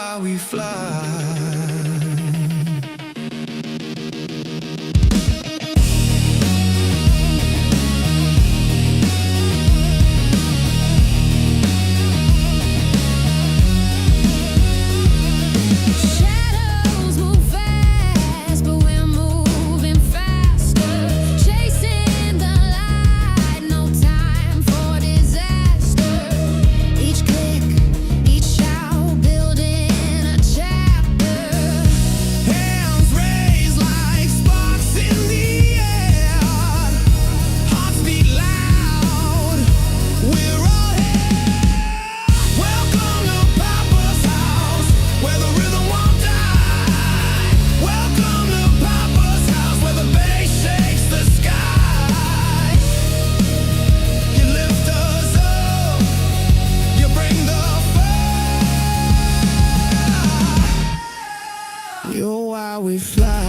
why we fly. You're why we fly.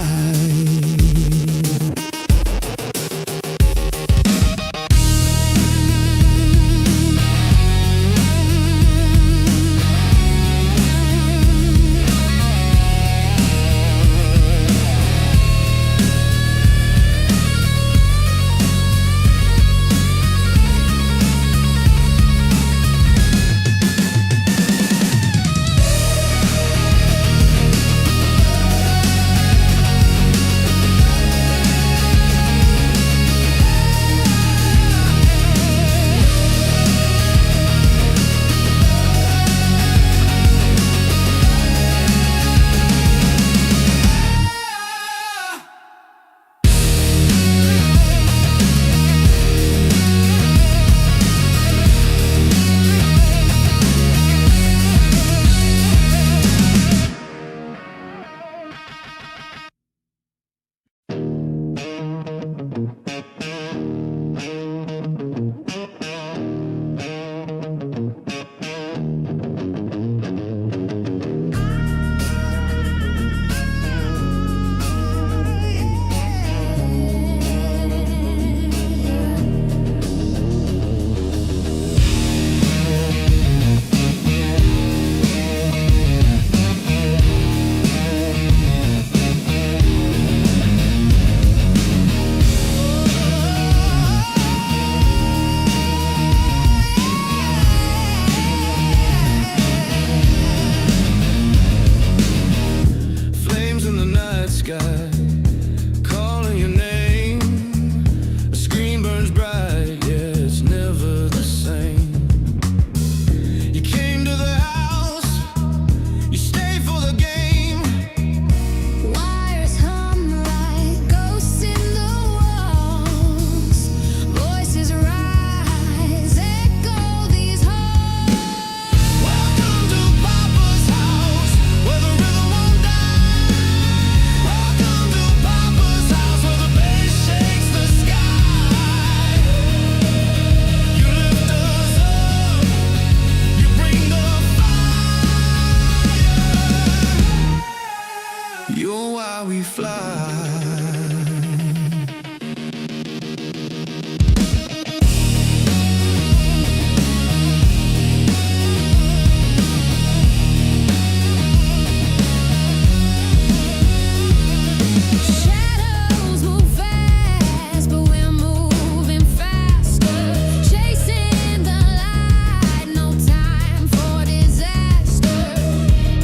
You're why we fly.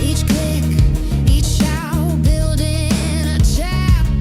Each click, each shout, building a chapter.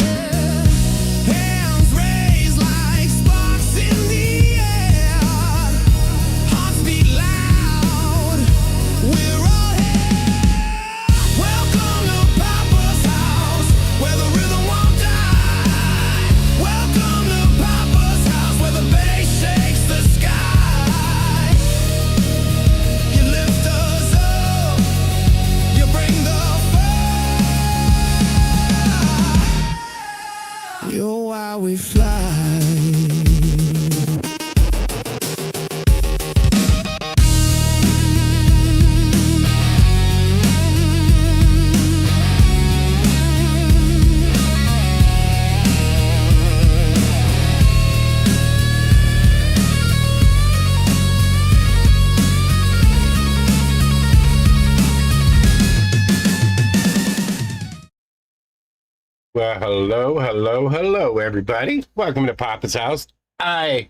Well, hello, everybody. Welcome to Papa's house. As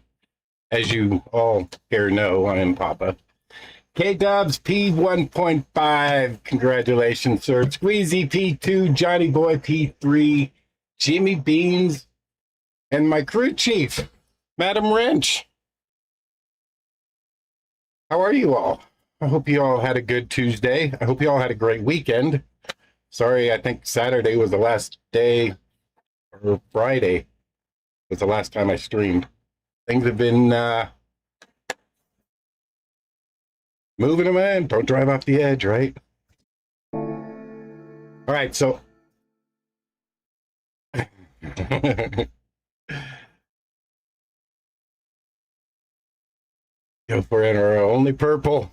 you all here know, I am Papa. K-Dubs P1.5. Congratulations, sir. Squeezy P2, Johnny Boy P3, Jimmy Beans, and my crew chief, Madam Wrench. How are you all? I hope you all had a good Tuesday. I hope you all had a great weekend. Sorry, I think Saturday was the last day, or Friday was the last time I streamed. Things have been moving them in. Don't drive off the edge, right? All right, so go for NRL. Only purple.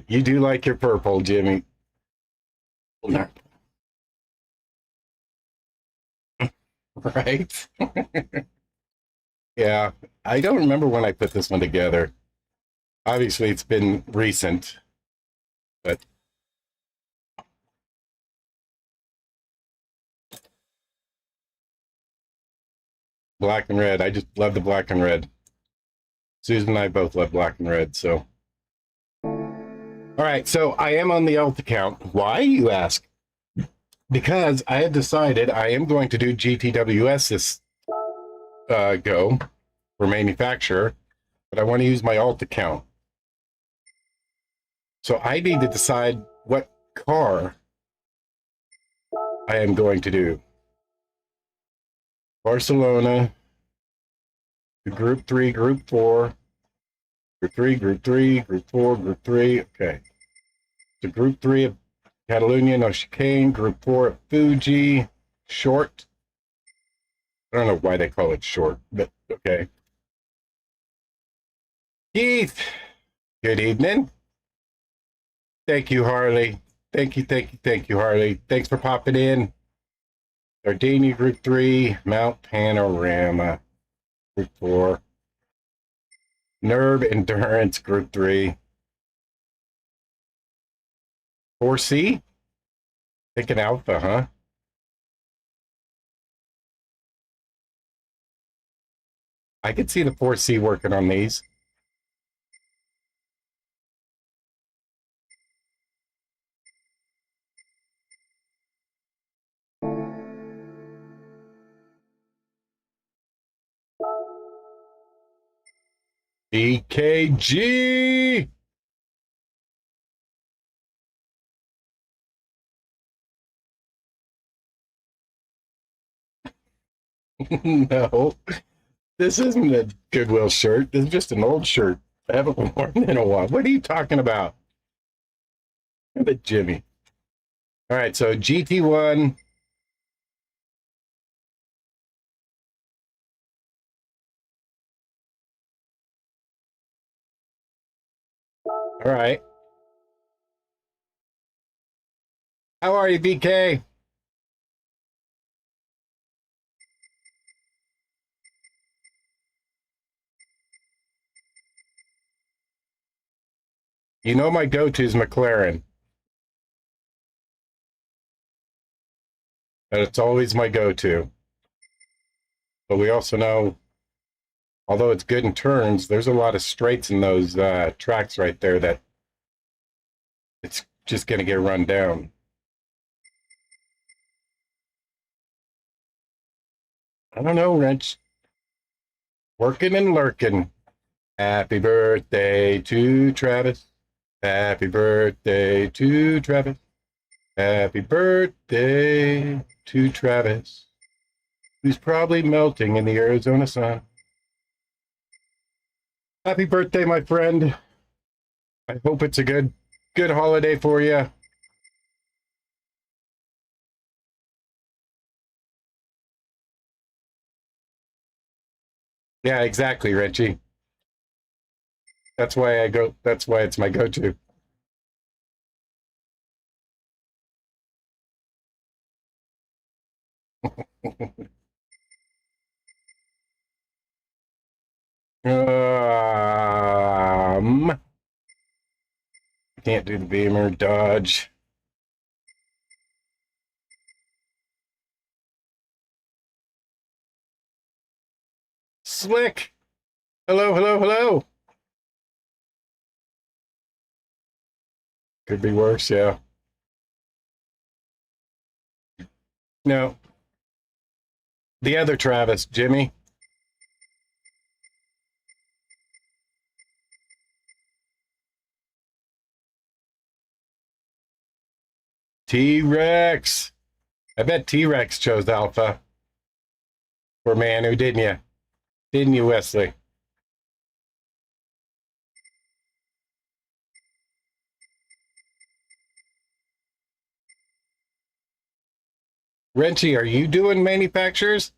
You do like your purple, Jimmy. Right? Yeah, I don't remember when I put this one together. Obviously, it's been recent, but black and red. I just love the black and red. Susan and I both love black and red, so. All right, so I am on the alt account. Why, you ask? Because I have decided I am going to do GTWS this go for manufacturer, but I want to use my alt account. So I need to decide what car I am going to do. Barcelona, Group 3, Group 4, Group 3, Group 3, Group 4, Group 3. Okay. So Group 3 of Catalunya, no chicane. Group 4 of Fuji, short. I don't know why they call it short, but okay. Keith, good evening. Thank you, Harley. Thank you, Harley. Thanks for popping in. Sardinia, Group 3, Mount Panorama, Group 4. Nerve Endurance, Group 3. 4C? Thinking Alpha, huh? I could see the 4C working on these. EKG! No, this isn't a Goodwill shirt. This is just an old shirt. I haven't worn in a while. What are you talking about? Look at Jimmy. All right, so GT1. All right. How are you, BK? You know my go-to is McLaren. It's always my go-to. But we also know, although it's good in turns, there's a lot of straights in those tracks right there that it's just going to get run down. I don't know, Wrench. Working and lurking. Happy birthday to Travis. Happy birthday to Travis. Happy birthday to Travis, who's probably melting in the Arizona sun. Happy birthday, my friend. I hope it's a good holiday for you. Yeah, exactly, Richie. That's why that's why it's my go-to. Can't do the Beamer, Dodge. Slick. Hello, hello, hello. Could be worse, yeah. No. The other Travis, Jimmy. T-Rex. I bet T-Rex chose Alpha for Manu, didn't you? Didn't you, Wesley? Renchi, are you doing manufacturers?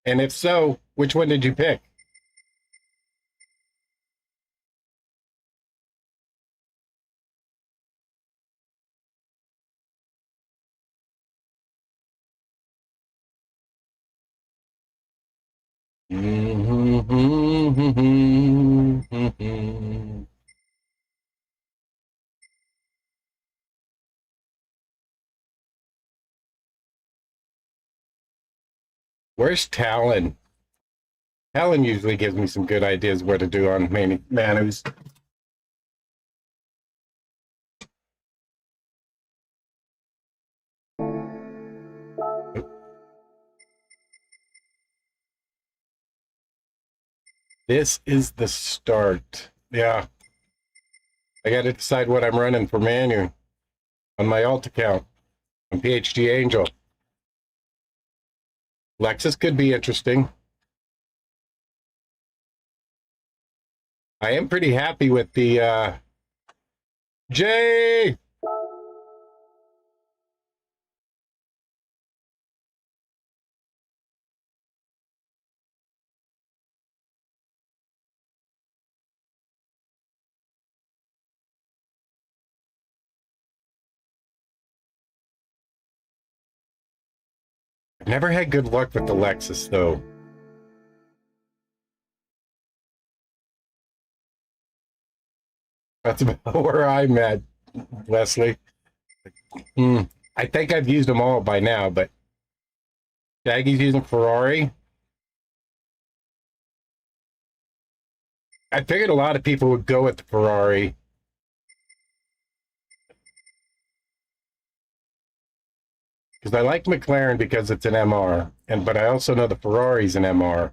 And if so, which one did you pick? Where's Talon? Talon usually gives me some good ideas what to do on Manus. This is the start. Yeah. I got to decide what I'm running for Manu on my alt account on PhD Angel. Lexus could be interesting. I am pretty happy with the Jay. I've never had good luck with the Lexus though. That's about where I'm at, Leslie. I think I've used them all by now, but Shaggy's using Ferrari. I figured a lot of people would go with the Ferrari. Because I like McLaren because it's an MR, but I also know the Ferrari's an MR.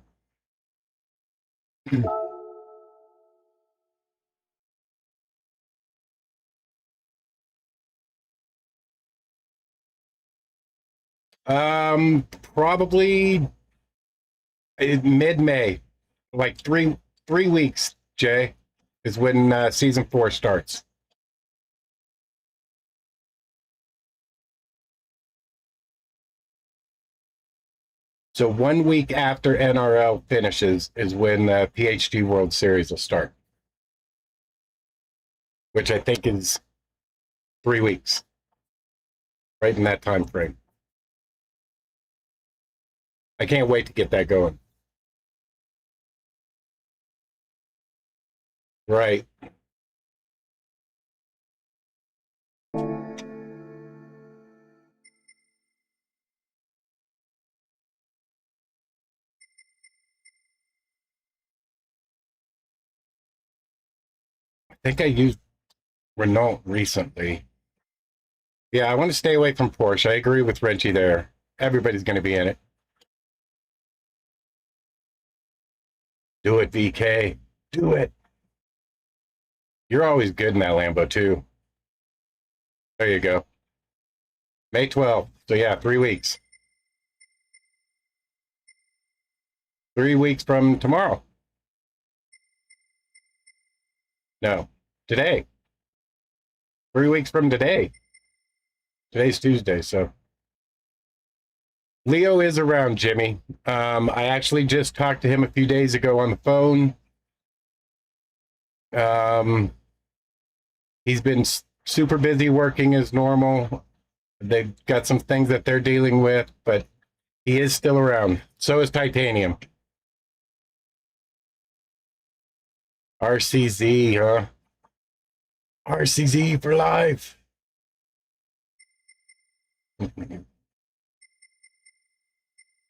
Probably mid-May, like three weeks. Jay, is when season 4 starts. So 1 week after NRL finishes is when the PhD World Series will start, which I think is 3 weeks, right in that time frame. I can't wait to get that going. Right. I think I used Renault recently. Yeah, I want to stay away from Porsche. I agree with Renchi there. Everybody's going to be in it. Do it, VK. Do it. You're always good in that Lambo, too. There you go. May 12th. So, yeah, 3 weeks. 3 weeks from tomorrow. No, today. 3 weeks from today. Today's Tuesday, so. Leo is around, Jimmy. I actually just talked to him a few days ago on the phone. He's been super busy working as normal. They've got some things that they're dealing with, but he is still around. So is Titanium. RCZ, huh? RCZ for life.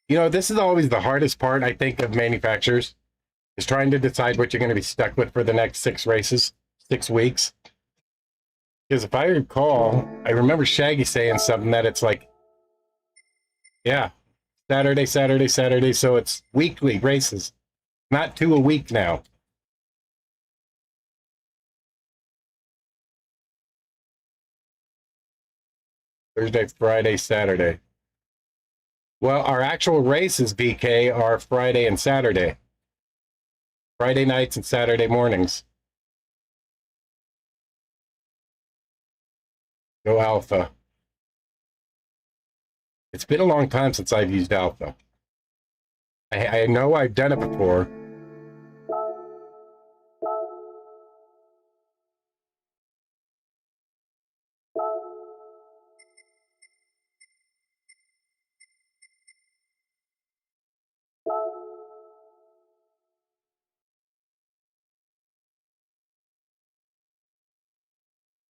You know, this is always the hardest part, I think, of manufacturers, is trying to decide what you're going to be stuck with for the next 6 races, 6 weeks. Because if I recall, I remember Shaggy saying something that it's like, yeah, Saturday, Saturday, Saturday. So it's weekly races, not 2 a week now. Thursday, Friday, Saturday. Well, our actual races, BK, are Friday and Saturday. Friday nights and Saturday mornings. Go Alpha. It's been a long time since I've used Alpha. I know I've done it before.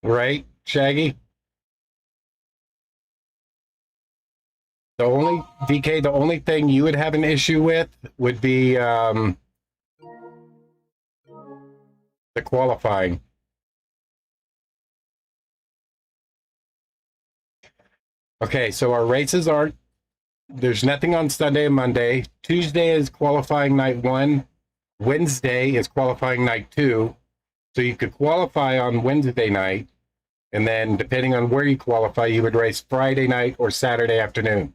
Right, Shaggy? The only, DK, the only thing you would have an issue with would be the qualifying. Okay, so our races aren't, there's nothing on Sunday and Monday. Tuesday is qualifying night 1. Wednesday is qualifying night 2. So you could qualify on Wednesday night, and then depending on where you qualify, you would race Friday night or Saturday afternoon.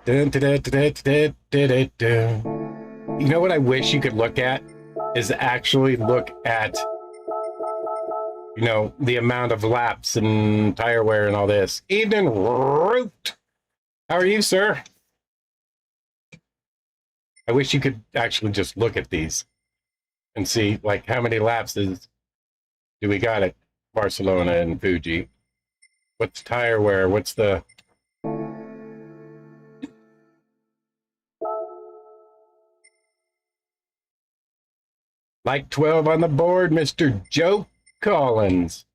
Dun, dun, dun, dun, dun, dun, dun, dun. You know what I wish you could look at is actually look at, you know, the amount of laps and tire wear and all this. Evening, Root. How are you, sir? I wish you could actually just look at these and see, like, how many laps do we got at Barcelona and Fuji? What's tire wear? What's the... Like 12 on the board, Mr. Joe Collins.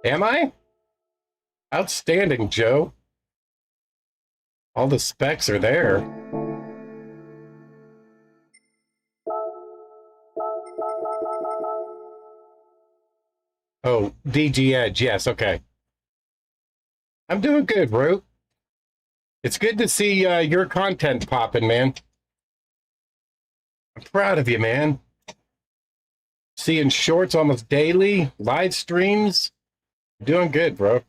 Am I? Outstanding, Joe. All the specs are there. Oh, DG Edge. Yes, okay. I'm doing good, Root. It's good to see your content popping, man. I'm proud of you, man. Seeing shorts almost daily, live streams. Doing good, bro.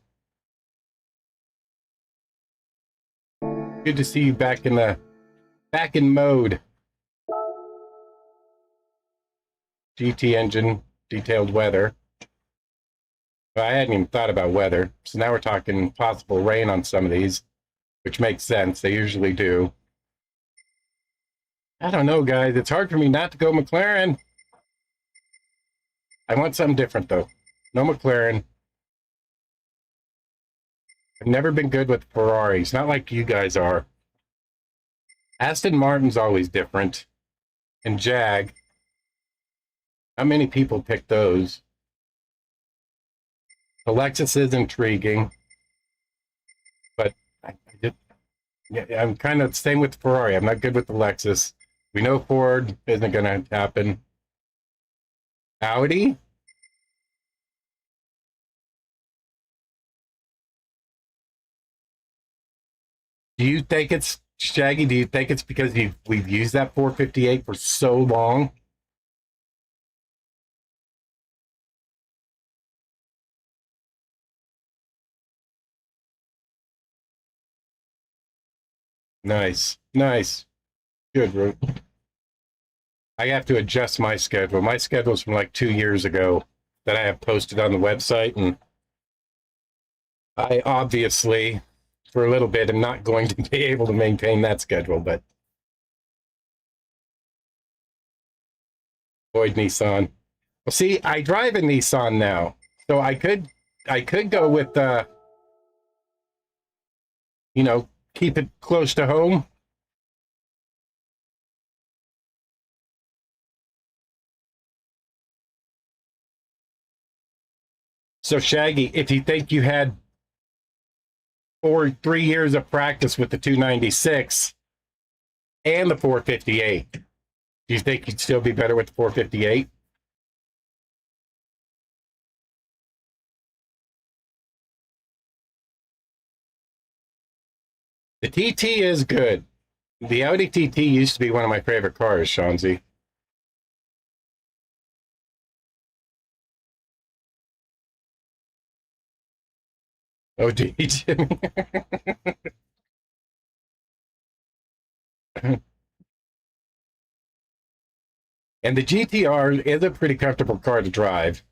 Good to see you back in mode. GT engine, detailed weather. Well, I hadn't even thought about weather. So now we're talking possible rain on some of these, which makes sense. They usually do. I don't know, guys. It's hard for me not to go McLaren. I want something different, though. No McLaren. I've never been good with Ferraris. Not like you guys are. Aston Martin's always different. And Jag. How many people pick those? The Lexus is intriguing. But I'm kind of the same with Ferrari. I'm not good with the Lexus. We know Ford isn't going to happen. Audi? Do you think it's, Shaggy, do you think it's because we've used that 458 for so long? Nice. Nice. Good, Root. I have to adjust my schedule. My schedule's from like 2 years ago that I have posted on the website, and I obviously, for a little bit, am not going to be able to maintain that schedule, but avoid Nissan. Well, see, I drive a Nissan now, so I could go with you know, keep it close to home. So Shaggy, if you think you had 3 years of practice with the 296 and the 458, do you think you'd still be better with the 458? The TT is good. The Audi TT used to be one of my favorite cars, Shanzi. Oh, geez. And the GTR is a pretty comfortable car to drive.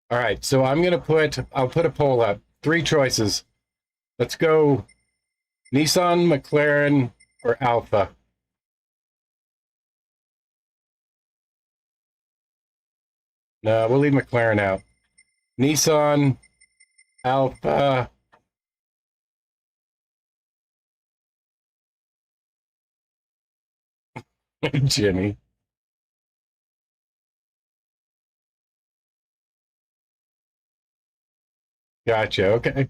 All right, so I'll put a poll up. 3 choices. Let's go Nissan, McLaren, or Alpha. No, we'll leave McLaren out. Nissan, Alpha. Jimmy. Gotcha. Okay.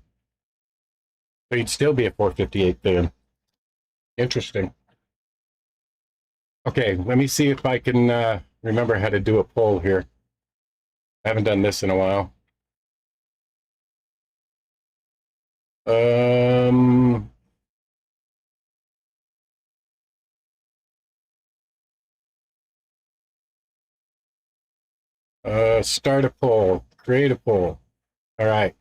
So you'd still be a 458 fan. Interesting. Okay, let me see if I can remember how to do a poll here. I haven't done this in a while. Start a poll. Create a poll. All right.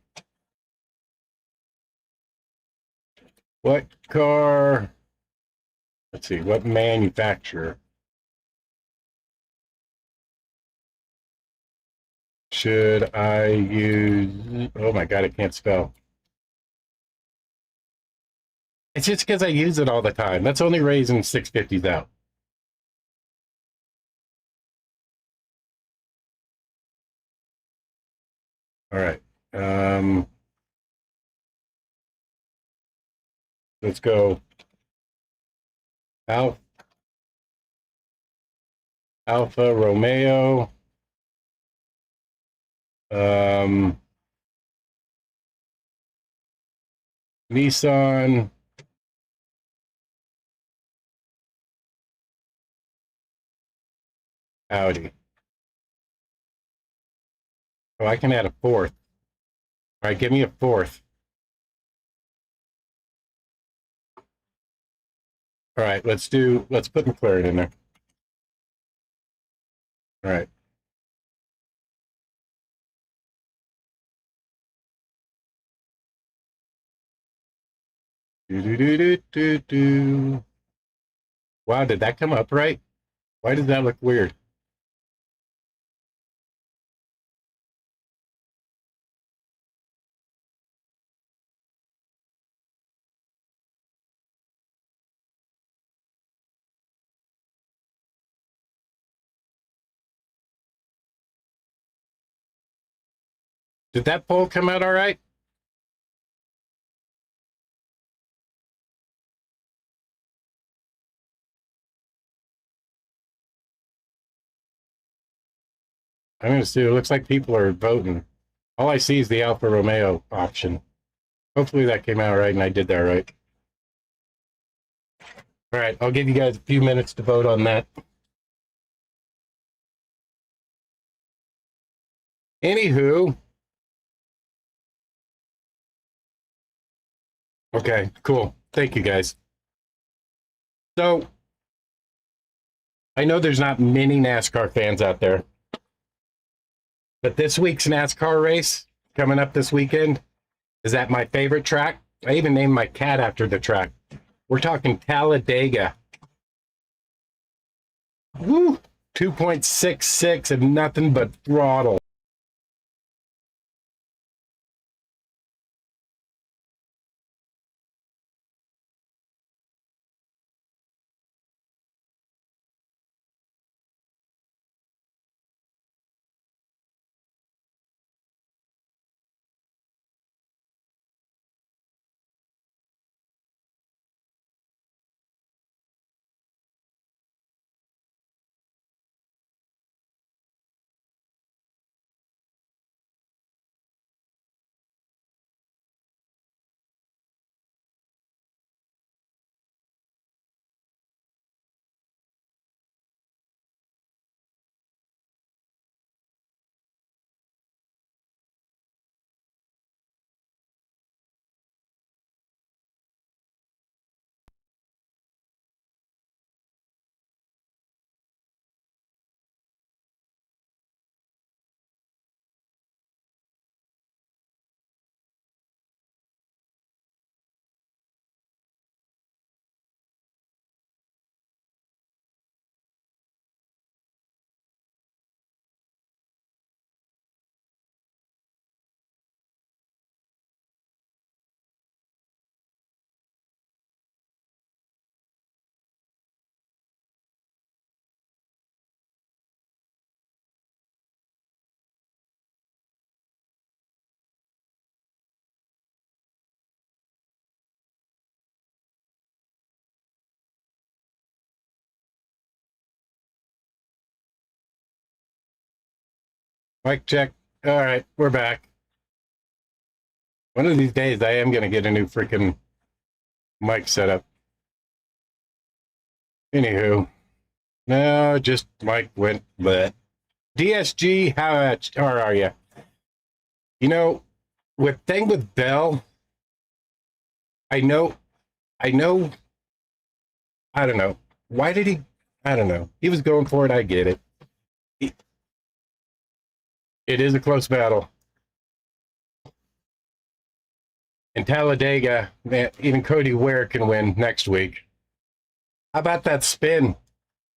What car? Let's see. What manufacturer should I use? Oh my God, I can't spell. It's just because I use it all the time. That's only raising 650s out. All right. Let's go. Alpha Romeo. Nissan. Audi. Oh, I can add a 4th. All right, give me a 4th. All right, let's put McLaren in there. All right. Wow, did that come up right? Why does that look weird? Did that poll come out all right? I'm going to see. It looks like people are voting. All I see is the Alfa Romeo option. Hopefully that came out right and I did that right. All right, I'll give you guys a few minutes to vote on that. Anywho. Okay, cool. Thank you, guys. So, I know there's not many NASCAR fans out there, but this week's NASCAR race coming up this weekend is at my favorite track, I even named my cat after the track. We're talking Talladega. Woo! 2.66 and nothing but throttle. Mic check. All right, we're back. One of these days, I am going to get a new freaking mic setup. Anywho, no, just mic went bleh. DSG, how are you? You know, with Bell, I know, I don't know. Why did he? I don't know. He was going for it. I get it. It is a close battle. In Talladega, man, even Cody Ware can win next week. How about that spin?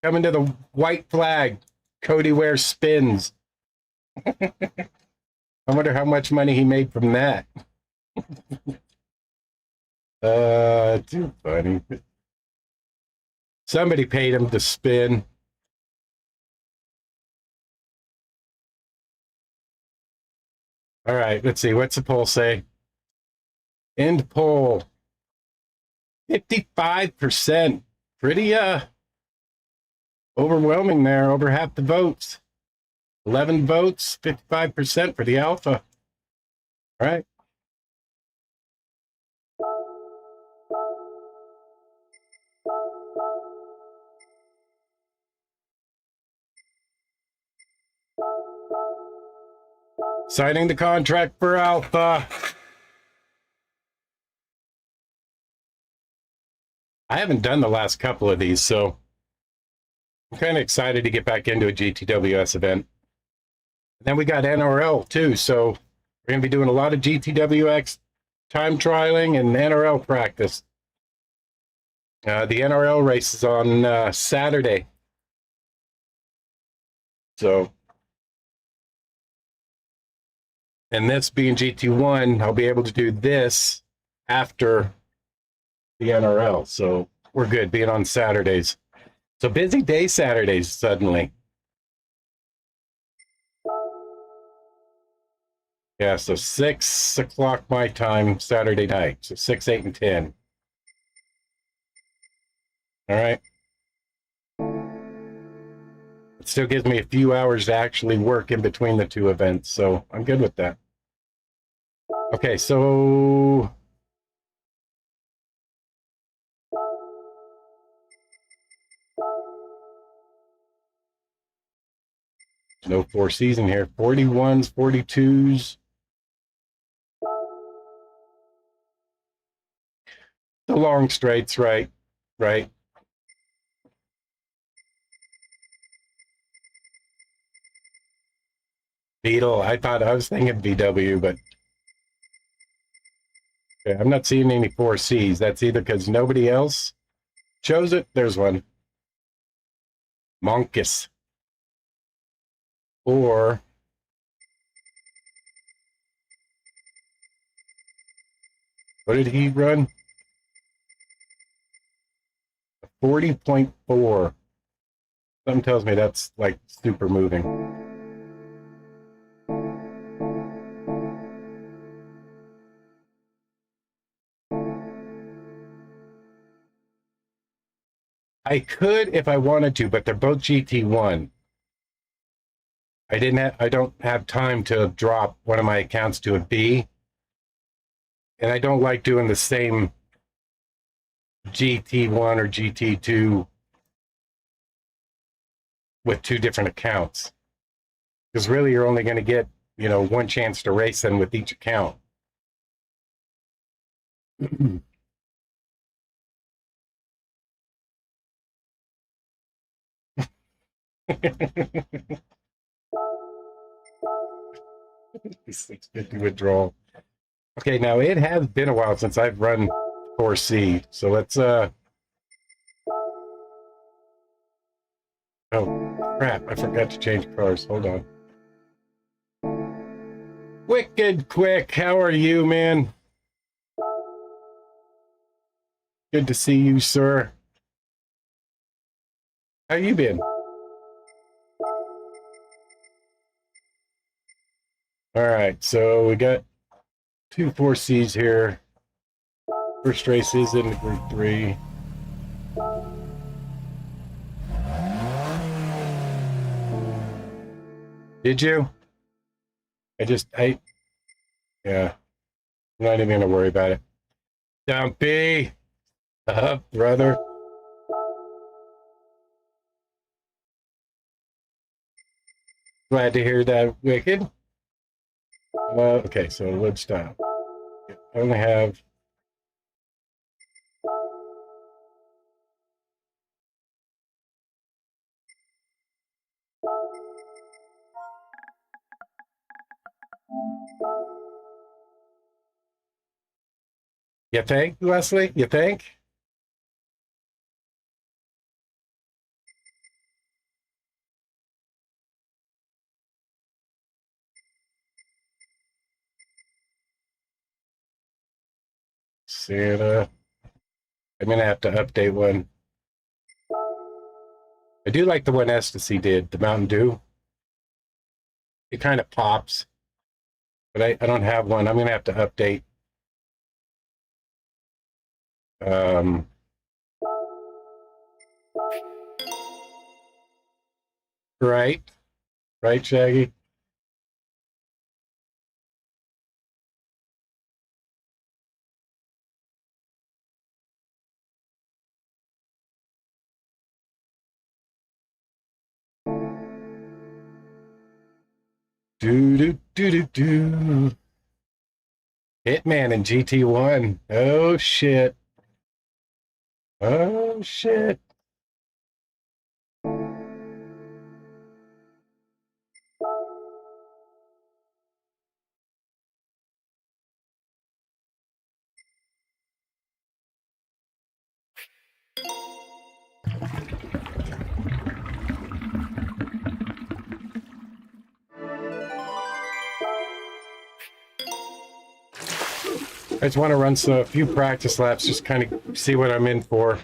Coming to the white flag. Cody Ware spins. I wonder how much money he made from that. Too funny. Somebody paid him to spin. All right, let's see. What's the poll say? End poll. 55%. Pretty overwhelming there. Over half the votes. 11 votes, 55% for the Alpha. All right. Signing the contract for Alpha. I haven't done the last couple of these, so I'm kind of excited to get back into a GTWS event. And then we got NRL too, so we're going to be doing a lot of GTWX time trialing and NRL practice. The NRL race is on Saturday. So, and this being GT1, I'll be able to do this after the NRL. So we're good being on Saturdays. So busy day Saturdays suddenly. Yeah, so 6 o'clock my time Saturday night. So 6, 8, and 10. All right. It still gives me a few hours to actually work in between the two events, so I'm good with that. Okay, so no four season here. 41s, 42s. The long straights, right? Right. Beetle. I was thinking VW, but Okay, I'm not seeing any 4Cs. That's either because nobody else chose it. There's one. Monkus. Or what did he run? 40.4. Something tells me that's like super moving. I could if I wanted to, but they're both GT1. I don't have time to drop one of my accounts to a B. And I don't like doing the same GT1 or GT2 with two different accounts. Because really you're only going to get, one chance to race them with each account. $650 withdrawal. Okay, now it has been a while since I've run 4C, so let's oh crap, I forgot to change colors. Hold on. Wicked Quick, how are you, man? Good to see you, sir. How you been? All right, so we got 2 4Cs here. First race is in Group 3. Did you? Yeah, I'm not even gonna worry about it. Dumpy, brother. Glad to hear that, Wicked. Okay, so let's stop. I only have You think, Leslie? You think? Santa. I'm gonna have to update one. I do like the one Ecstasy did, the Mountain Dew. It kind of pops, but I don't have one. I'm gonna have to update. Um, right, right, Shaggy. Do do do do do. Hitman in GT1. Oh shit. Oh shit. I just want to run a few practice laps, just kind of see what I'm in for.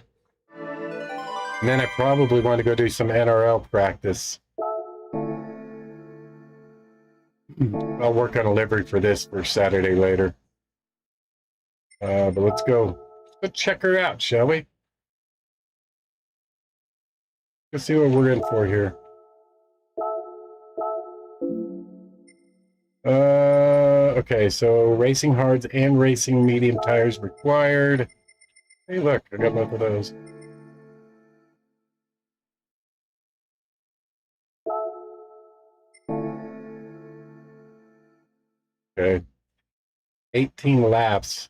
And then I probably want to go do some NRL practice. I'll work on a livery for this for Saturday later. But let's go check her out, shall we? Let's see what we're in for here. Okay, so racing hards and racing medium tires required. Hey, look, I got both of those. Okay. 18 laps.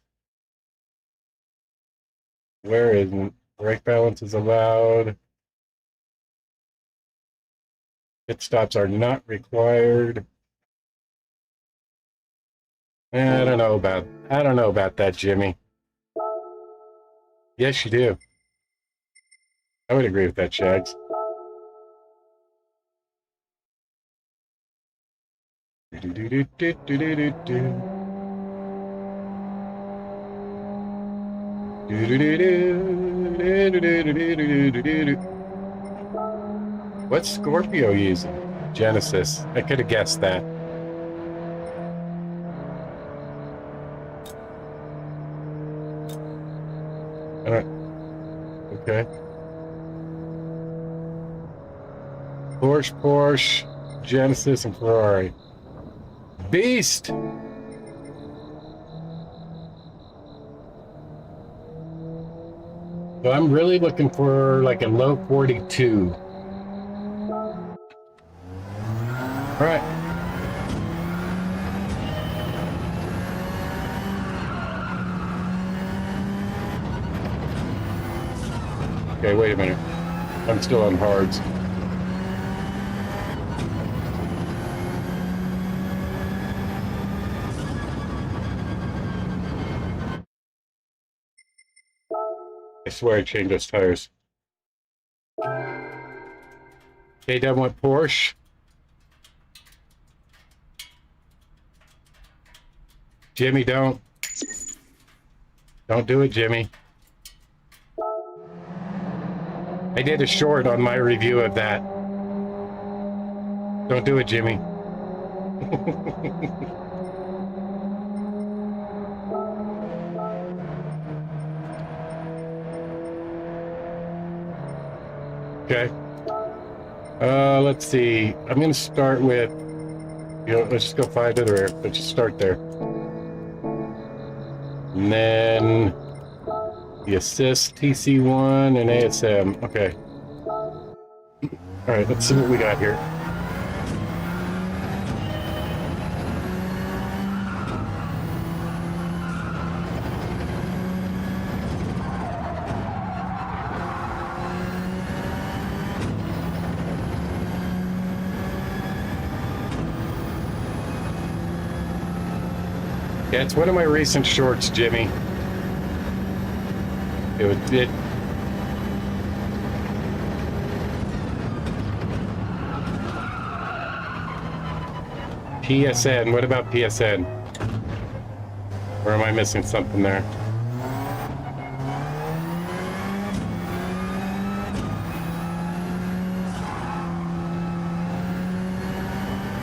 Where isn't? Brake balance is allowed. Pit stops are not required. I don't know about I don't know about that, Jimmy. Yes, you do. I would agree with that, Shags. What's Scorpio using? Genesis. I could have guessed that. Okay. Porsche, Genesis, and Ferrari. Beast! So I'm really looking for like a low 42. All right. Okay, wait a minute. I'm still on hards. I swear I changed those tires. KW went Porsche. Jimmy, don't. Don't do it, Jimmy. I did a short on my review of that. Don't do it, Jimmy. Okay. Let's see. I'm going to start with, let's just go 5 to the rear. Let's just start there. And then the assist, TC1, and ASM. Okay. All right, let's see what we got here. Yeah, it's one of my recent shorts, Jimmy. It PSN. What about PSN? Or am I missing something there?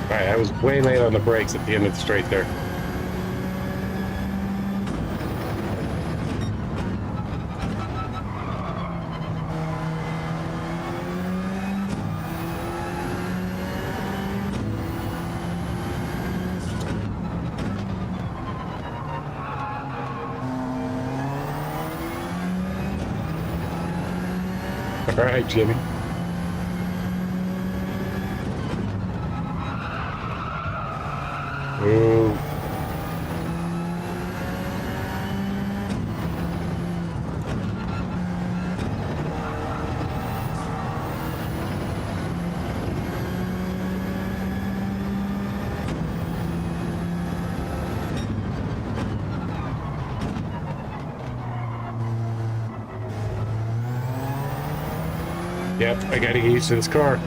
All right, I was way late on the brakes at the end of the straight there. All right, Jimmy. Ooh. Yep, I gotta get used to this car.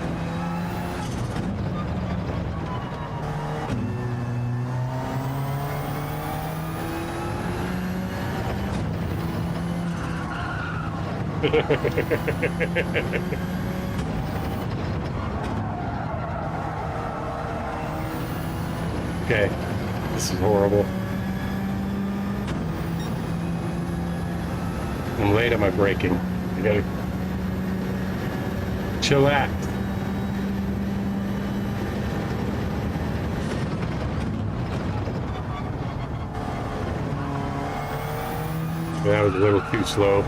Okay, this is horrible. I'm late on my braking. I gotta chillax. That was a little too slow.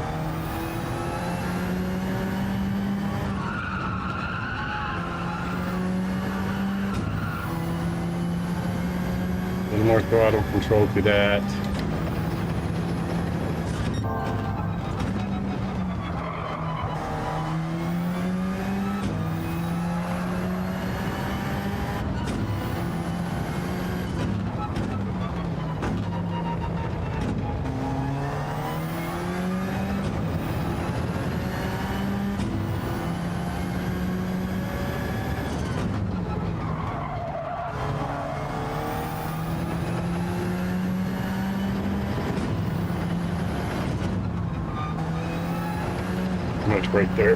A little more throttle control to that. much brake there.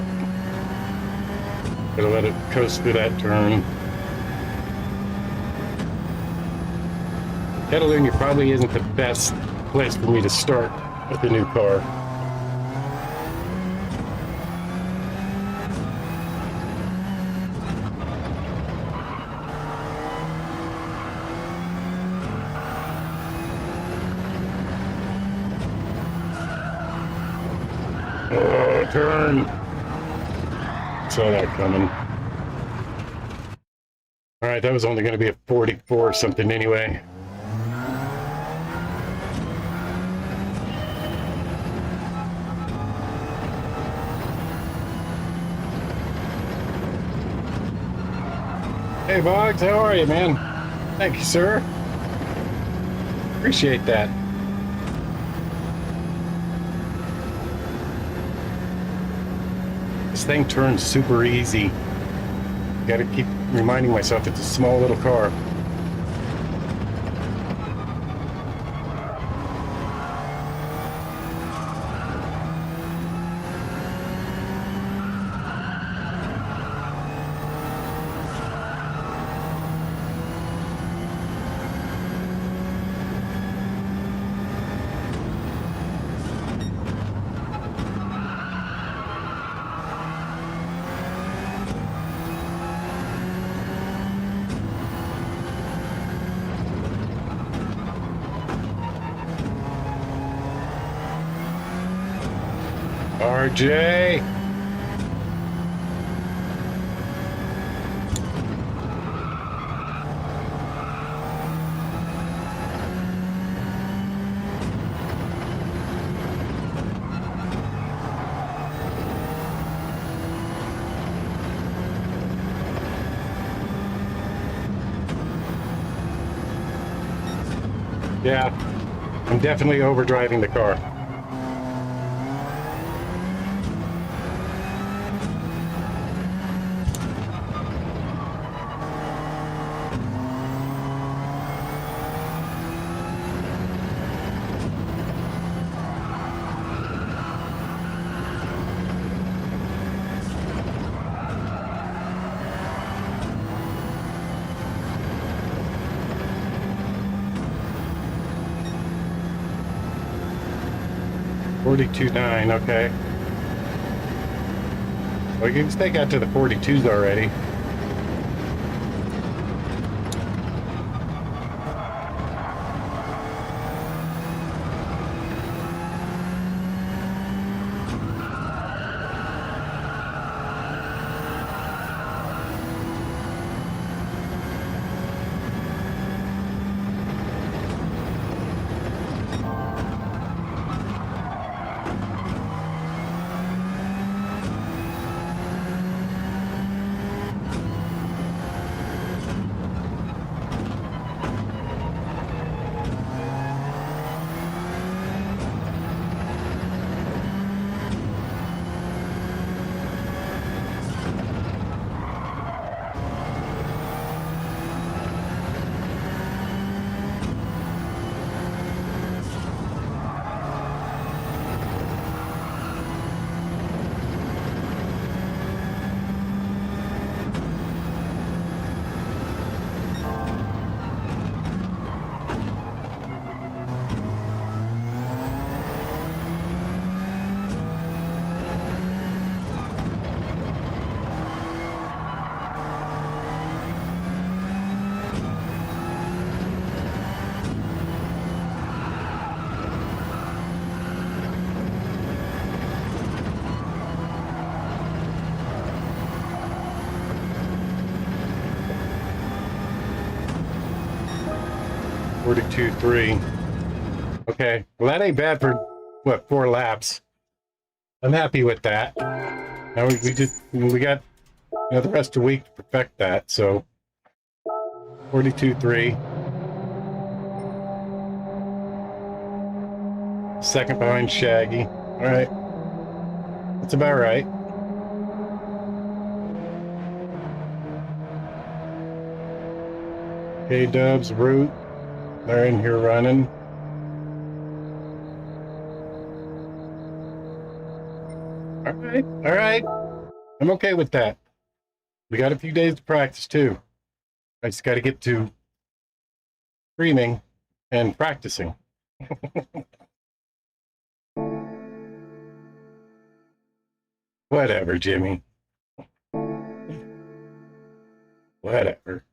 Gotta let it coast through that turn. Catalunya probably isn't the best place for me to start with a new car. Oh, turn. Saw that coming. All right, that was only going to be a 44 or something anyway. Hey, Boggs, how are you, man? Thank you, sir. Appreciate that. This thing turns super easy. Gotta keep reminding myself it's a small little car. RJ! Yeah, I'm definitely overdriving the car. .42.9, okay. Well, you can stake out to the 42s already. .42.3. Okay, well that ain't bad for, what, 4 laps. I'm happy with that. Now we got the rest of the week to perfect that, so 42.3. Second behind Shaggy. Alright. That's about right. K-Dubs, Root. They're in here running. All All right. All right. I'm okay with that. We got a few days to practice too. I just got to get to streaming and practicing. Whatever, Jimmy. Whatever.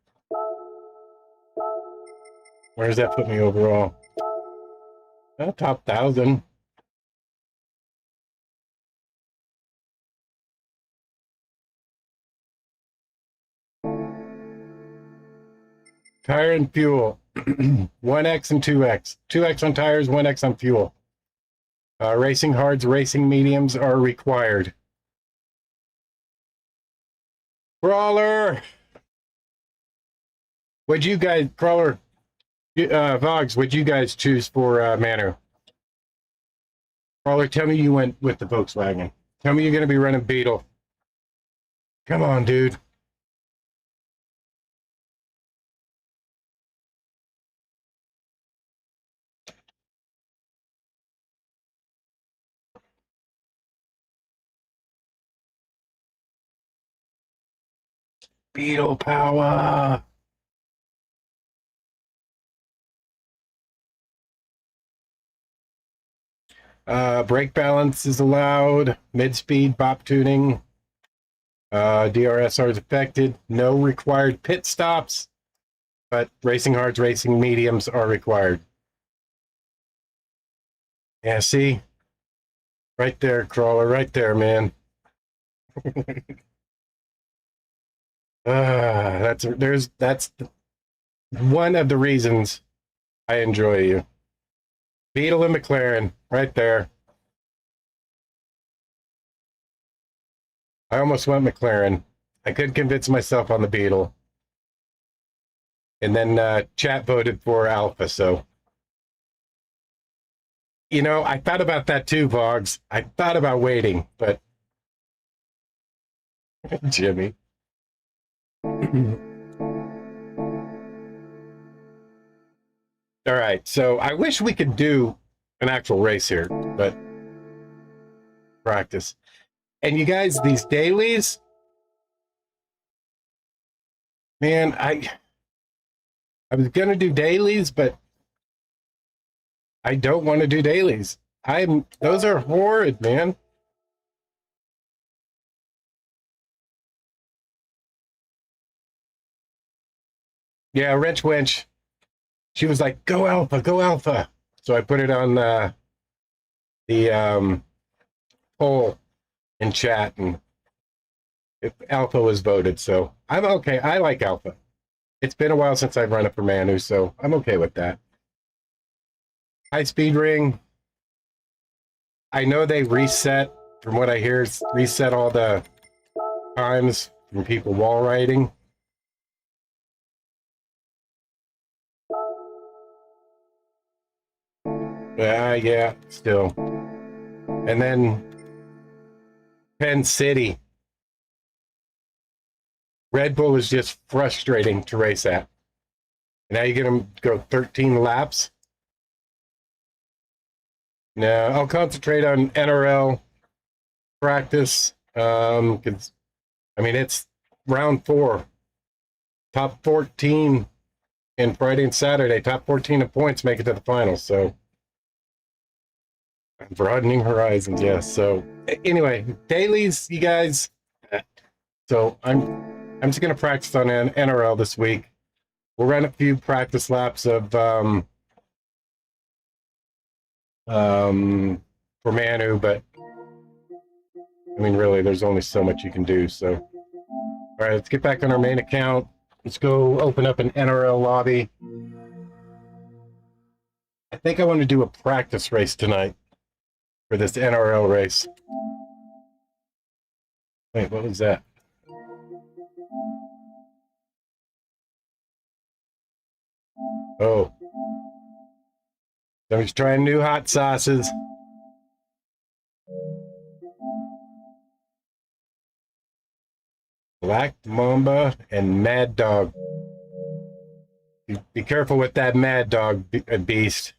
Where does that put me overall? Top 1,000. Tire and fuel. 1X and 2X. 2X on tires, 1X on fuel. Racing hards, racing mediums are required. Crawler! What'd you guys, Crawler, Vogs, what'd you guys choose for Manu? Crawler, tell me you went with the Volkswagen. Tell me you're going to be running Beetle. Come on, dude. Beetle power. Brake balance is allowed. Mid-speed bop tuning. DRSR is affected. No required pit stops, but racing hards, racing mediums are required. Yeah, see? Right there, Crawler. Right there, man. That's one of the reasons I enjoy you. Beetle and McLaren, right there. I almost went McLaren. I couldn't convince myself on the Beetle. And then chat voted for Alpha, so. You know, I thought about that too, Vogs. I thought about waiting, but Jimmy. All right, so I wish we could do an actual race here, but practice. And you guys, these dailies, man, I was gonna do dailies, but I don't want to do dailies. Those are horrid, man. Yeah, Wrench Wench. She was like, "Go Alpha, go Alpha." So I put it on the poll in chat, and Alpha was voted. So I'm okay. I like Alpha. It's been a while since I've run it for Manu, so I'm okay with that. High speed ring. I know they reset, from what I hear, reset all the times from people wall riding. Yeah, still. And then Penn City. Red Bull is just frustrating to race at. Now you're going to go 13 laps. No, I'll concentrate on NRL practice. Because, I mean, it's round 4. Top 14 in Friday and Saturday. Top 14 of points make it to the finals. So, broadening horizons, yes. So, anyway, dailies, you guys. So, I'm just going to practice on NRL this week. We'll run a few practice laps of for Manu, but I mean, really, there's only so much you can do. So, all right, let's get back on our main account. Let's go open up an NRL lobby. I think I want to do a practice race tonight for this NRL race. Wait, what was that? Oh. Somebody's trying new hot sauces. Black Mamba and Mad Dog. Be careful with that Mad Dog beast.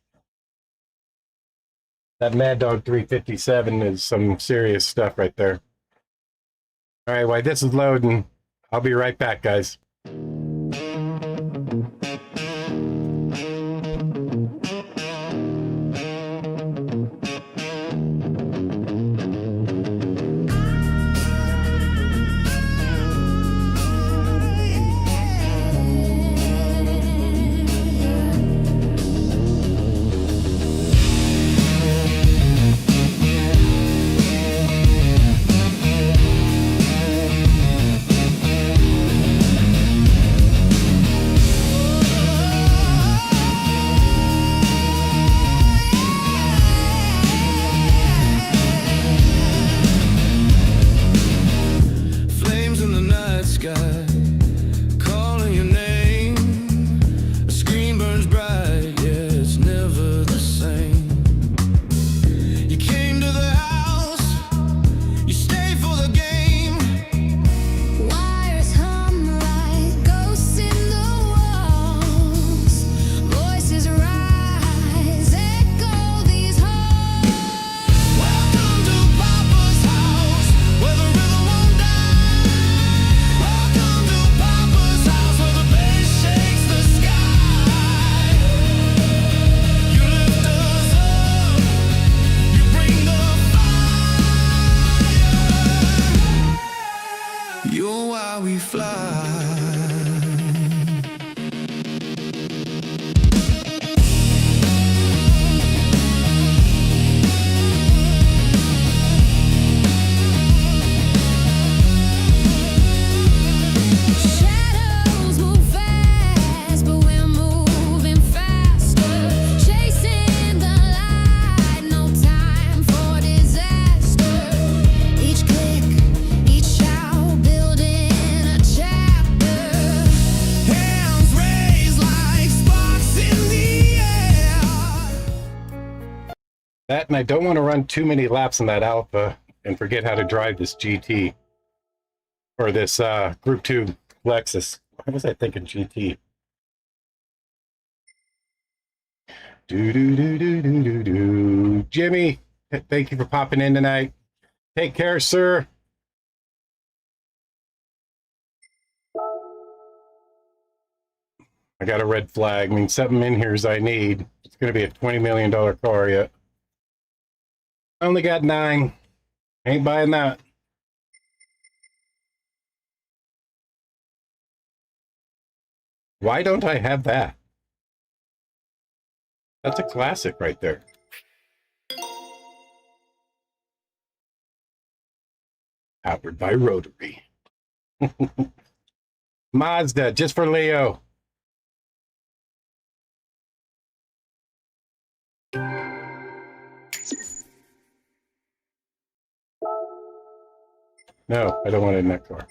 That Mad Dog 357 is some serious stuff right there. All right, while this is loading, I'll be right back, guys. Flames in the night sky, calling your name. A screen burns bright, yeah, it's never the same. You came to the house, you stayed for the game. Wires hum like ghosts in the walls. Voices rise, echo these halls. Welcome to Papa's house, where the rhythm won't die. Welcome to Papa's house, where the bass shakes the sky. You lift us up, you bring the fire. You're why we fly. Shadows move fast, but we're moving faster. Chasing the light, no time for disaster. Each click, each shout, building a chapter. Hands raised like sparks in the air. That, and I don't want to run too many laps in that Alpha and forget how to drive this GT or this Group 2 Lexus. Why was I thinking GT? Do. Jimmy, thank you for popping in tonight. Take care, sir. I got a red flag. I mean, something in here is I need. It's going to be a $20 million car yet. I only got 9. Ain't buying that. Why don't I have that? That's a classic right there. Powered by Rotary. Mazda, just for Leo. No, I don't want it in that car.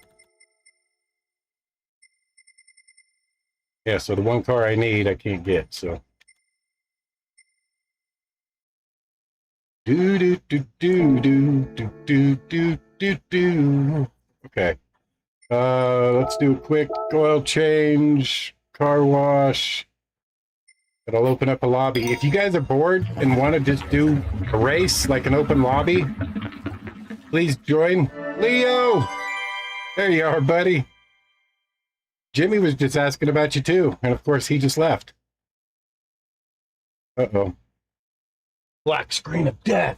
Yeah, so the one car I need, I can't get, so. Do. Okay. Let's do a quick oil change, car wash. But I'll open up a lobby. If you guys are bored and want to just do a race, like an open lobby, please join. Leo! There you are, buddy. Jimmy was just asking about you too, and of course he just left. Uh-oh. Black screen of death.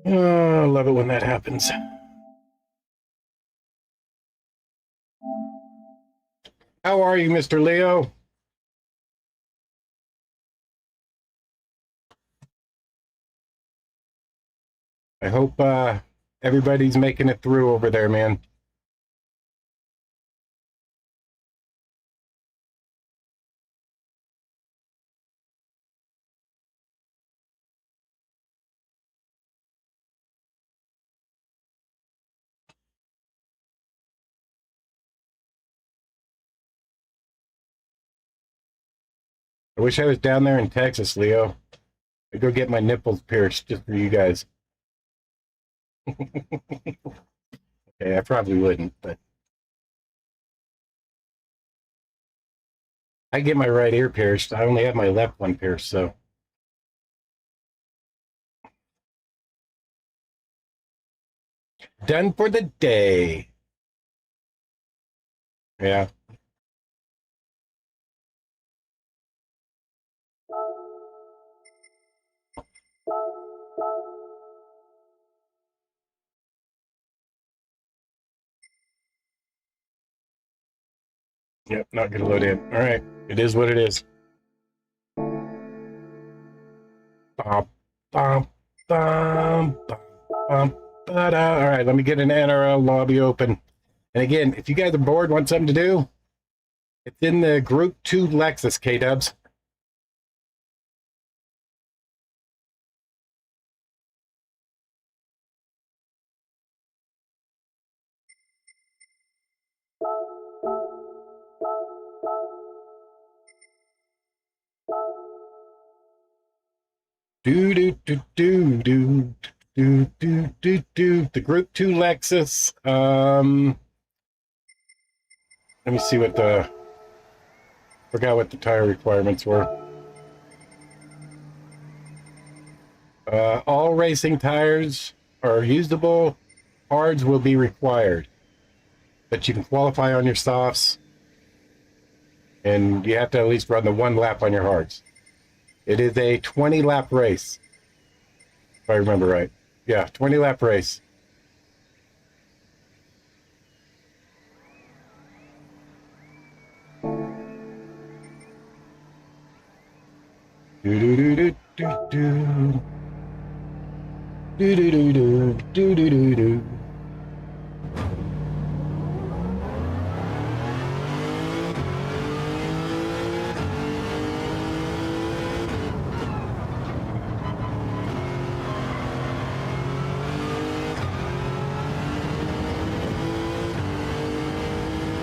Oh, I love it when that happens. How are you, Mr. Leo? I hope everybody's making it through over there, man. I wish I was down there in Texas, Leo. I'd go get my nipples pierced just for you guys. Okay, I probably wouldn't, but I get my right ear pierced. I only have my left one pierced, so. Done for the day. Yeah. Yep, not gonna load in. All right, it is what it is. Bum, bum, bum, bum, bum, ba-da. All right, let me get an NRL lobby open. And again, if you guys are bored, want something to do, it's in the Group 2 Lexus, K-Dubs. Do do do do do do do do do. The Group 2 Lexus. Let me see what the. Forgot what the tire requirements were. All racing tires are usable. Hards will be required, but you can qualify on your softs, and you have to at least run the 1 lap on your hards. It is a 20-lap race, if I remember right. Yeah, 20-lap race. Do do do do do do. Do do do do do do do do.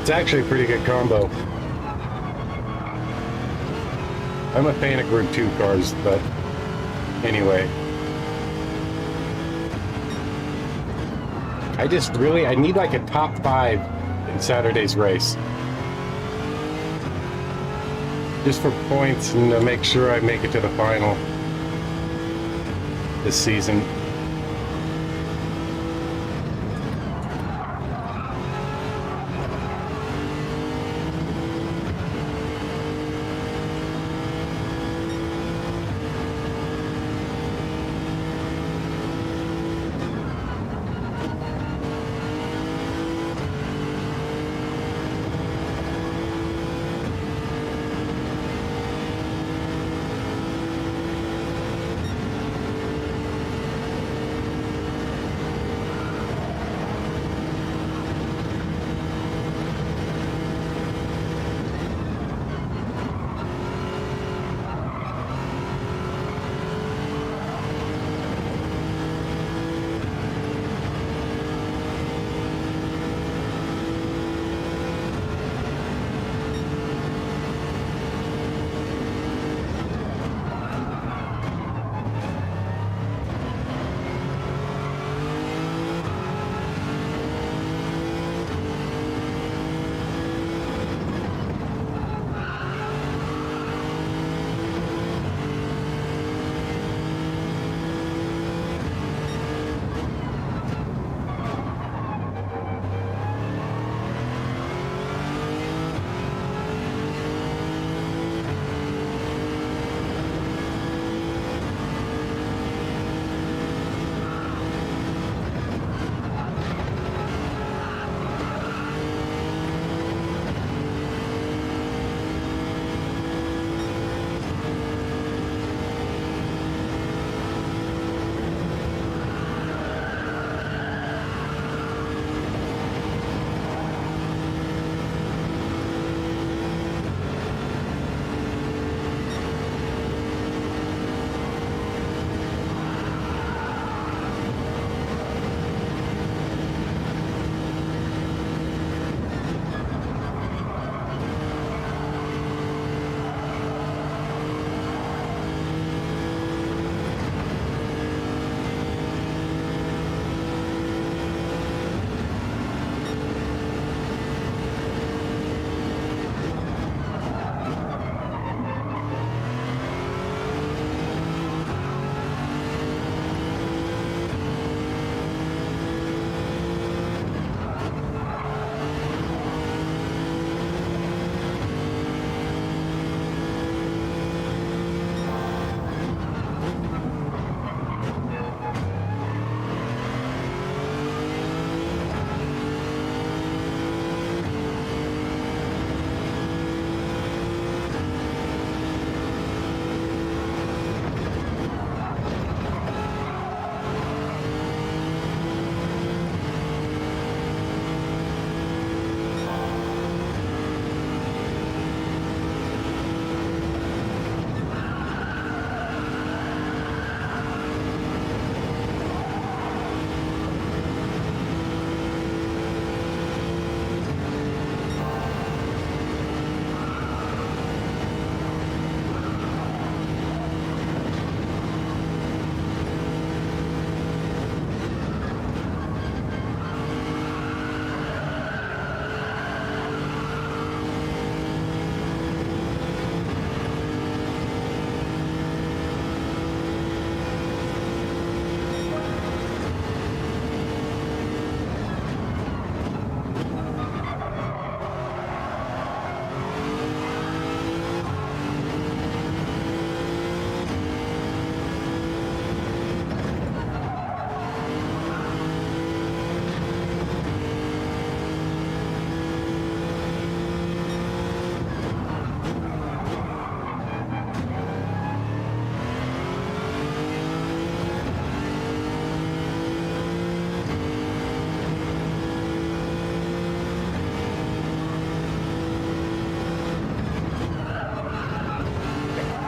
It's actually a pretty good combo. I'm a fan of Group 2 cars, but anyway. I need like a top 5 in Saturday's race. Just for points and to make sure I make it to the final this season.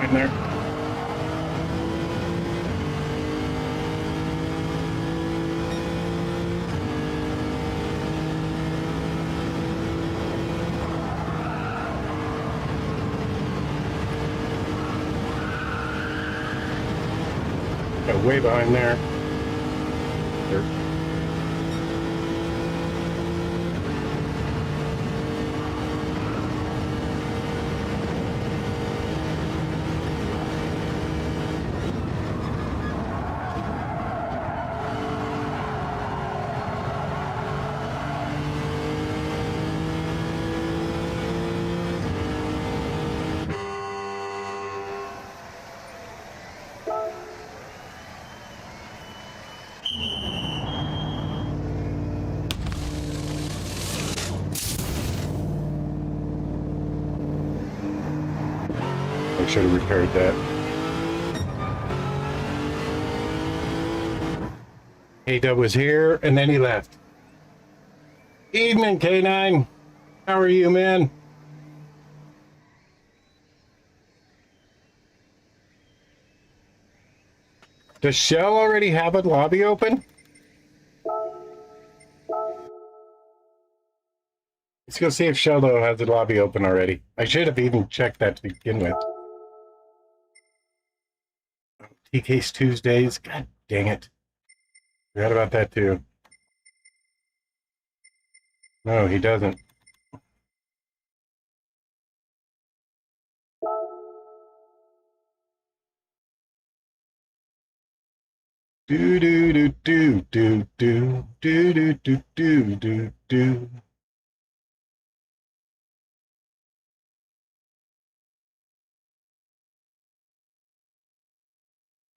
behind there. Got way behind there. There. I should have repaired that. K-Dub was here, and then he left. Evening, K9. How are you, man? Does Shell already have a lobby open? Let's go see if Shell, though, has the lobby open already. I should have even checked that to begin with. TK's Tuesdays. God dang it. Forgot about that, too. No, he doesn't. Do do do do do do do do do do do do.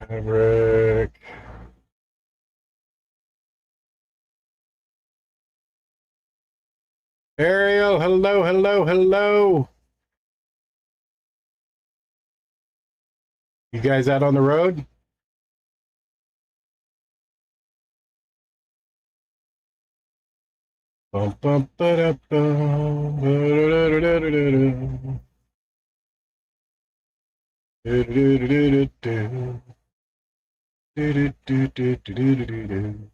Rick. Ariel, hello, hello, hello. You guys out on the road? Bum, bum, ba-da, bum, ba-da-da-da-da-da-da. Do-do-do-do-do-do. Do-do-do-do-do-do-do-do.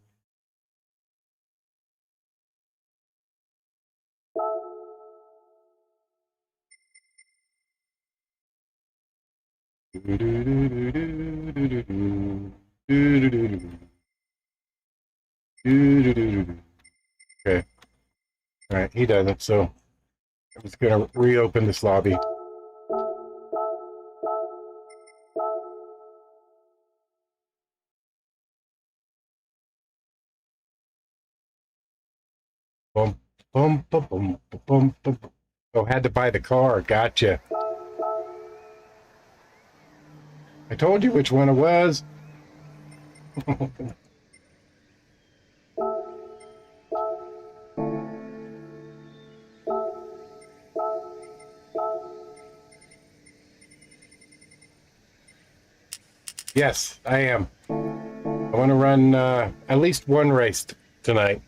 Okay. All right, he doesn't, so I'm just gonna reopen this lobby. Bum, bum, bum, bum, bum, bum. Oh, had to buy the car. Gotcha. I told you which one it was. Yes, I am. I want to run at least one race tonight.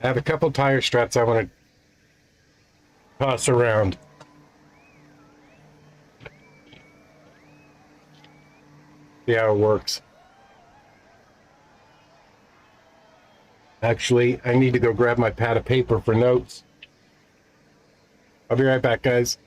I have a couple tire struts I want to toss around. See how it works. Actually, I need to go grab my pad of paper for notes. I'll be right back, guys.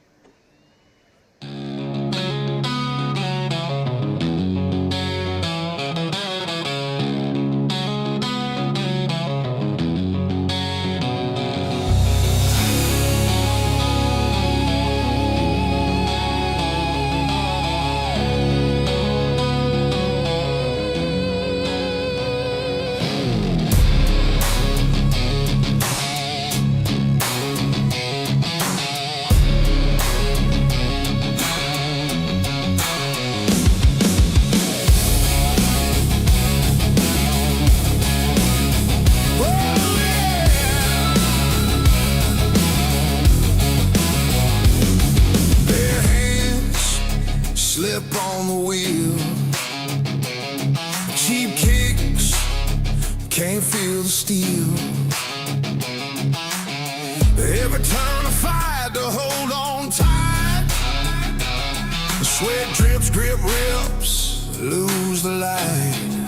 Bare hands slip on the wheel. Cheap kicks can't feel the steel. Every turn I fight to hold on tight. Sweat drips, grip rips, lose the light.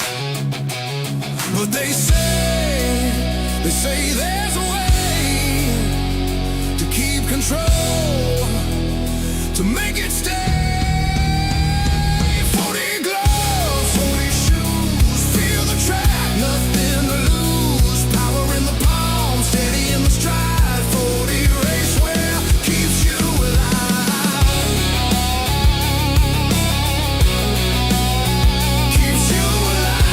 But they say there's a way to keep control, to make it stay. 40 gloves, 40 shoes, feel the track, nothing to lose. Power in the palm, steady in the stride. 40 racewear keeps you alive. Keeps you alive.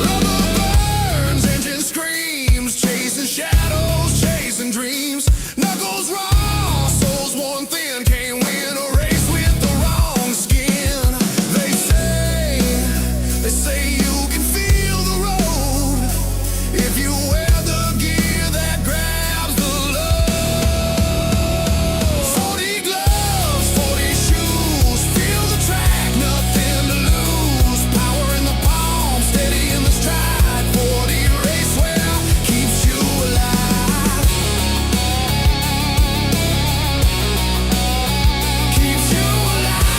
Rubber burns, engine screams, chasing shadows, chasing dreams. Knuckles raw, souls worn thin, can't win a race with the wrong skin. They say you can feel the road if you wear the gear that grabs the load. 40 gloves, 40 shoes, feel the track, nothing to lose. Power in the palm, steady in the stride. 40 racewear keeps you alive. Keeps you alive.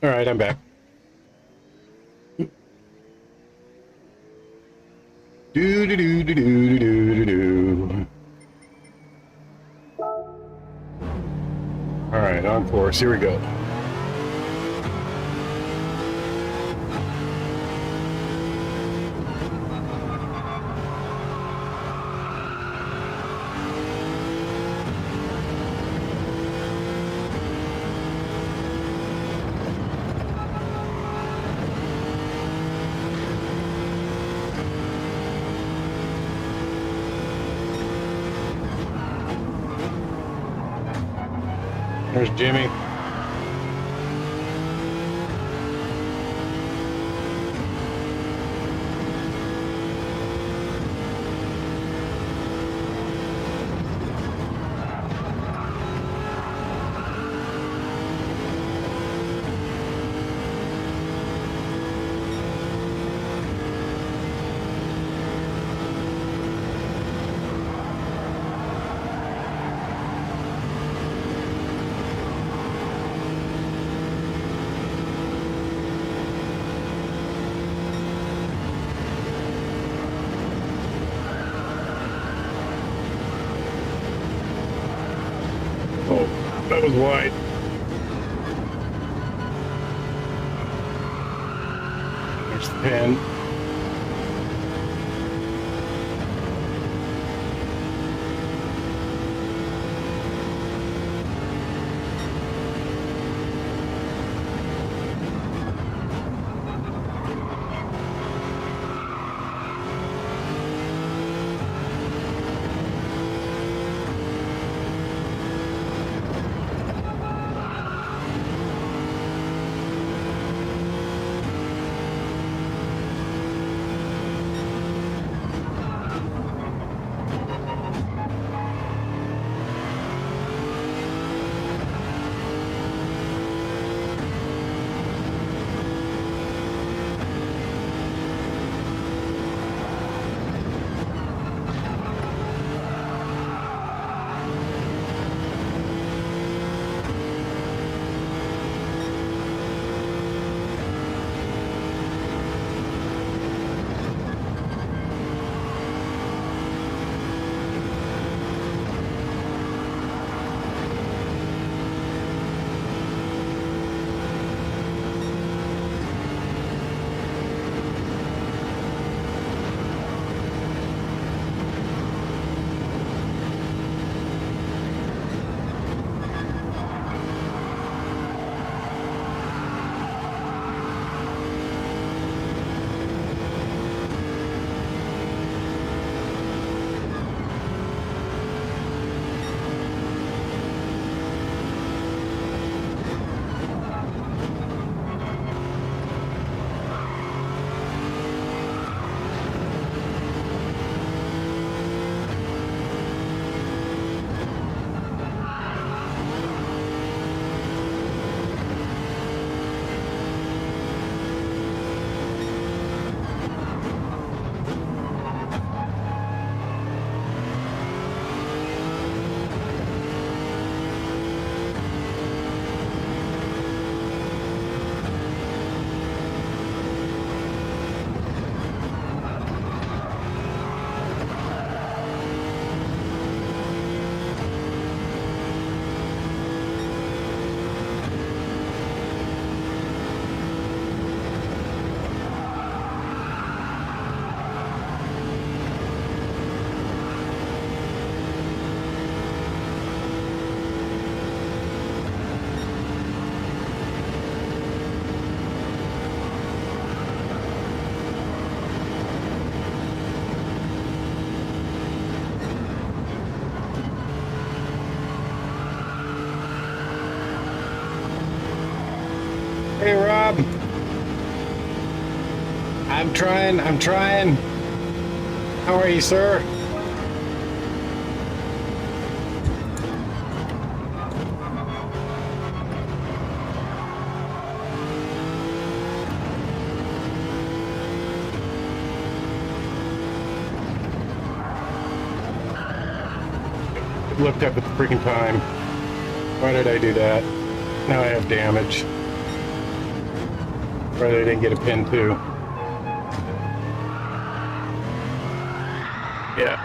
All right, I'm back. Do do do do do do do do. All right, on course. Here we go. There's Jimmy. Oh, that was wide. There's the pin. Hey, Rob. I'm trying. How are you, sir? Looked up at the freaking time. Why did I do that? Now I have damage. Right, I didn't get a pin too. Yeah.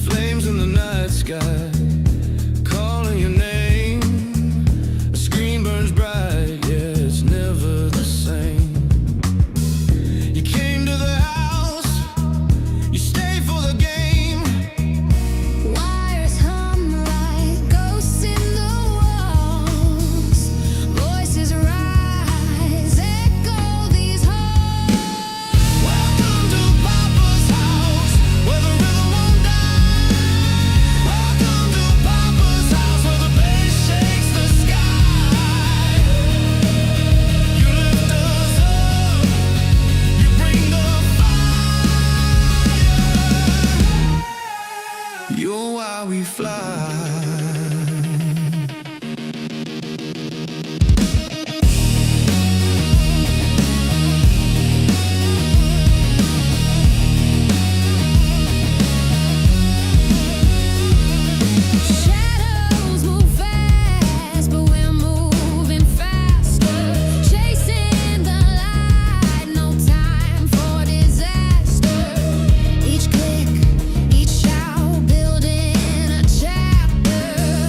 Flames in the night sky, calling your name. A screen burns bright, yeah, it's never the same. You came to the house, you stayed for the game. Wires hum like ghosts in the walls. Voices rise, echo these halls. Welcome to Papa's house, where the rhythm won't die. Welcome to Papa's house, where the bass shakes the sky. You lift us up, you bring the fire. You're why we fly. Shadows move fast, but we're moving faster. Chasing the light, no time for disaster. Each click, each shout, building a chapter.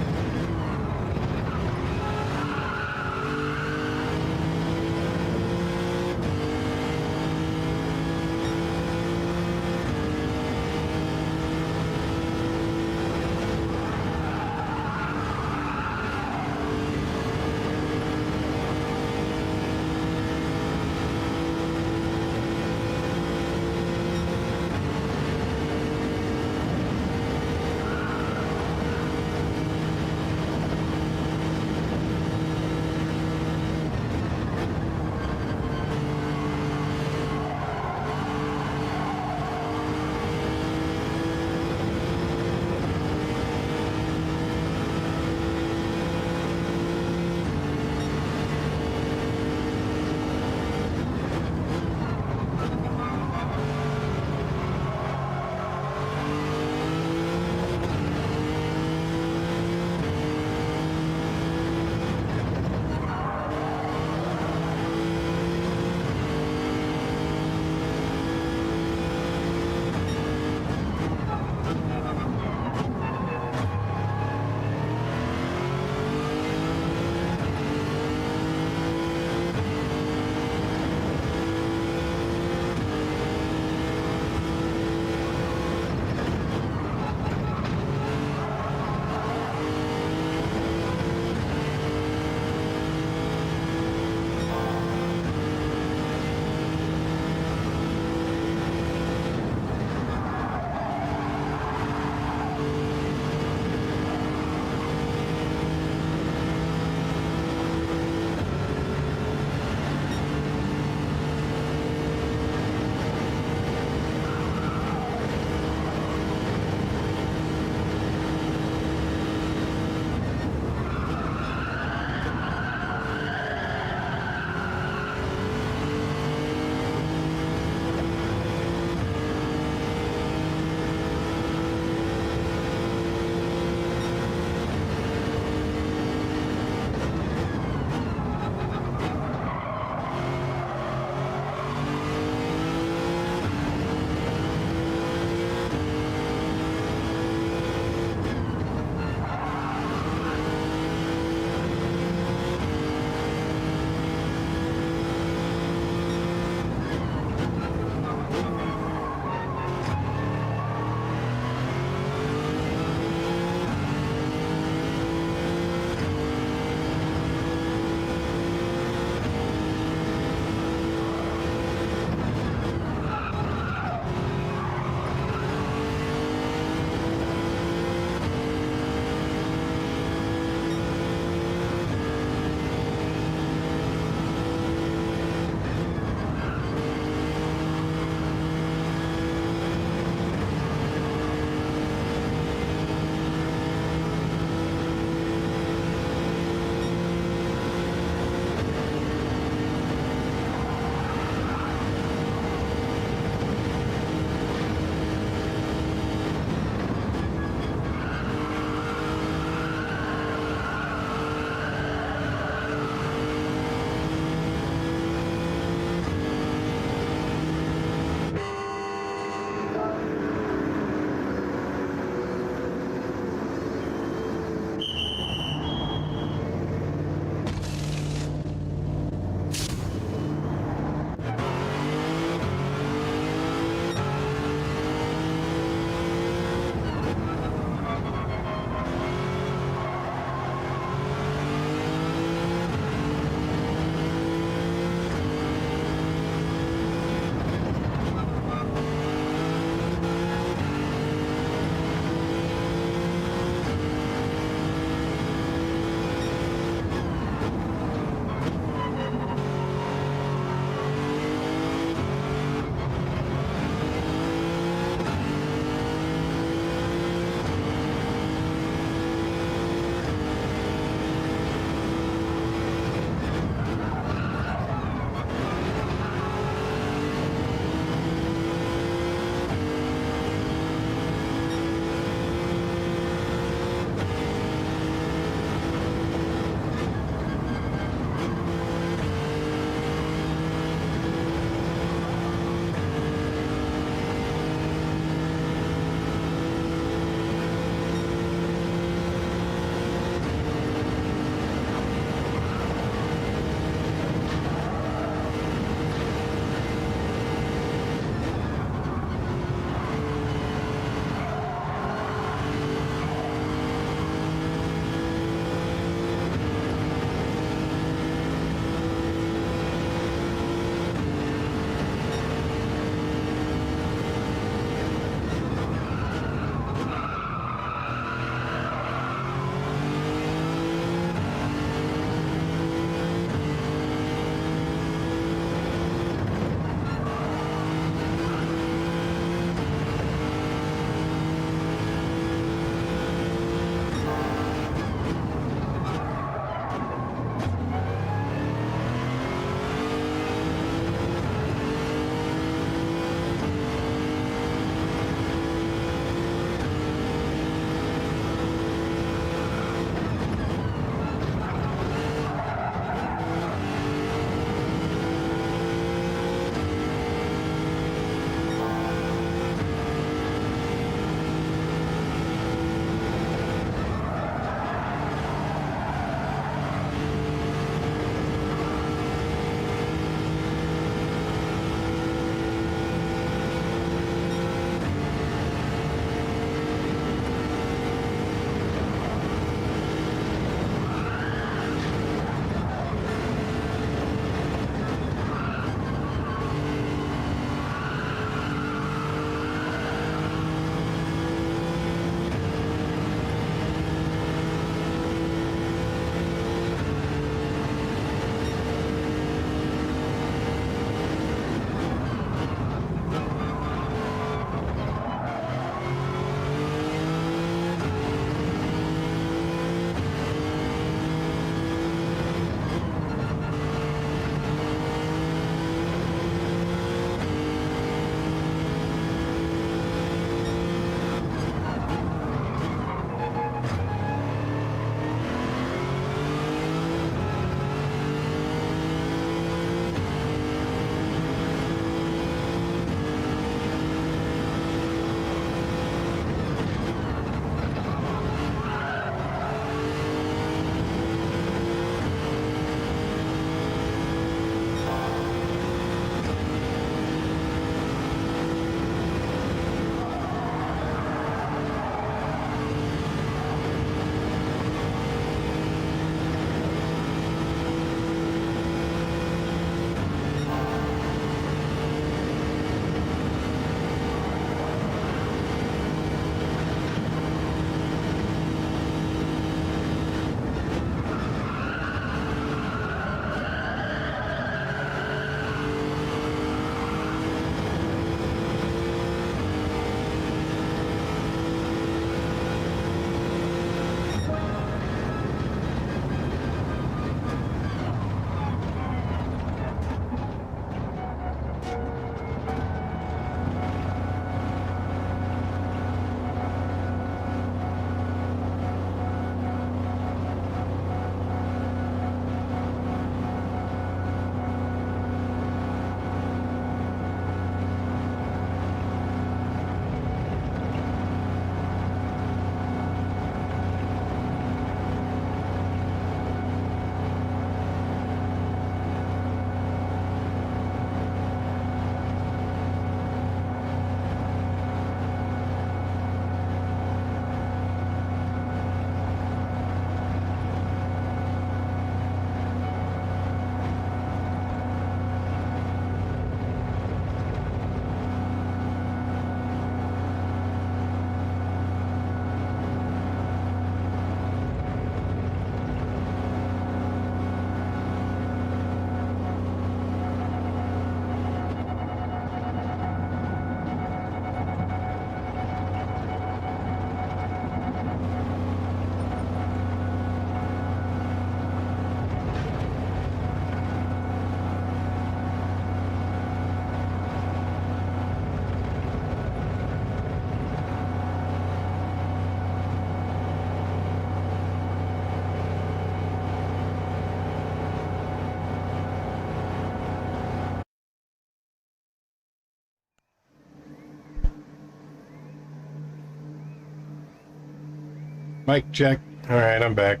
Mic check. All right, I'm back.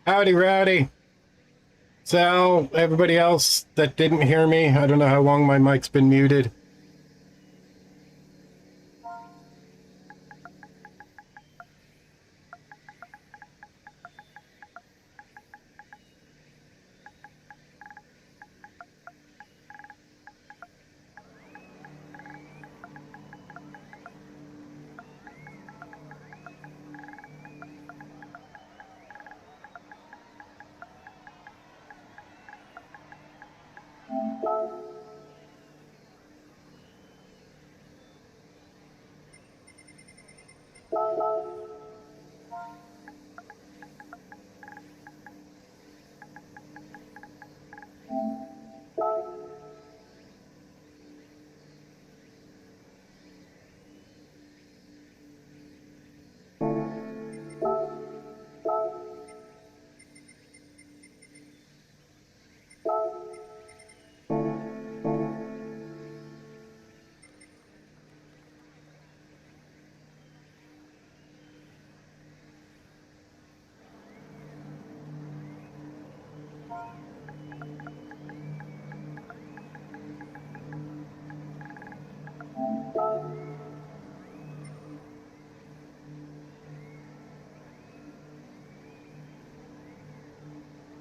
Howdy, Rowdy. Sal, everybody else that didn't hear me, I don't know how long my mic's been muted.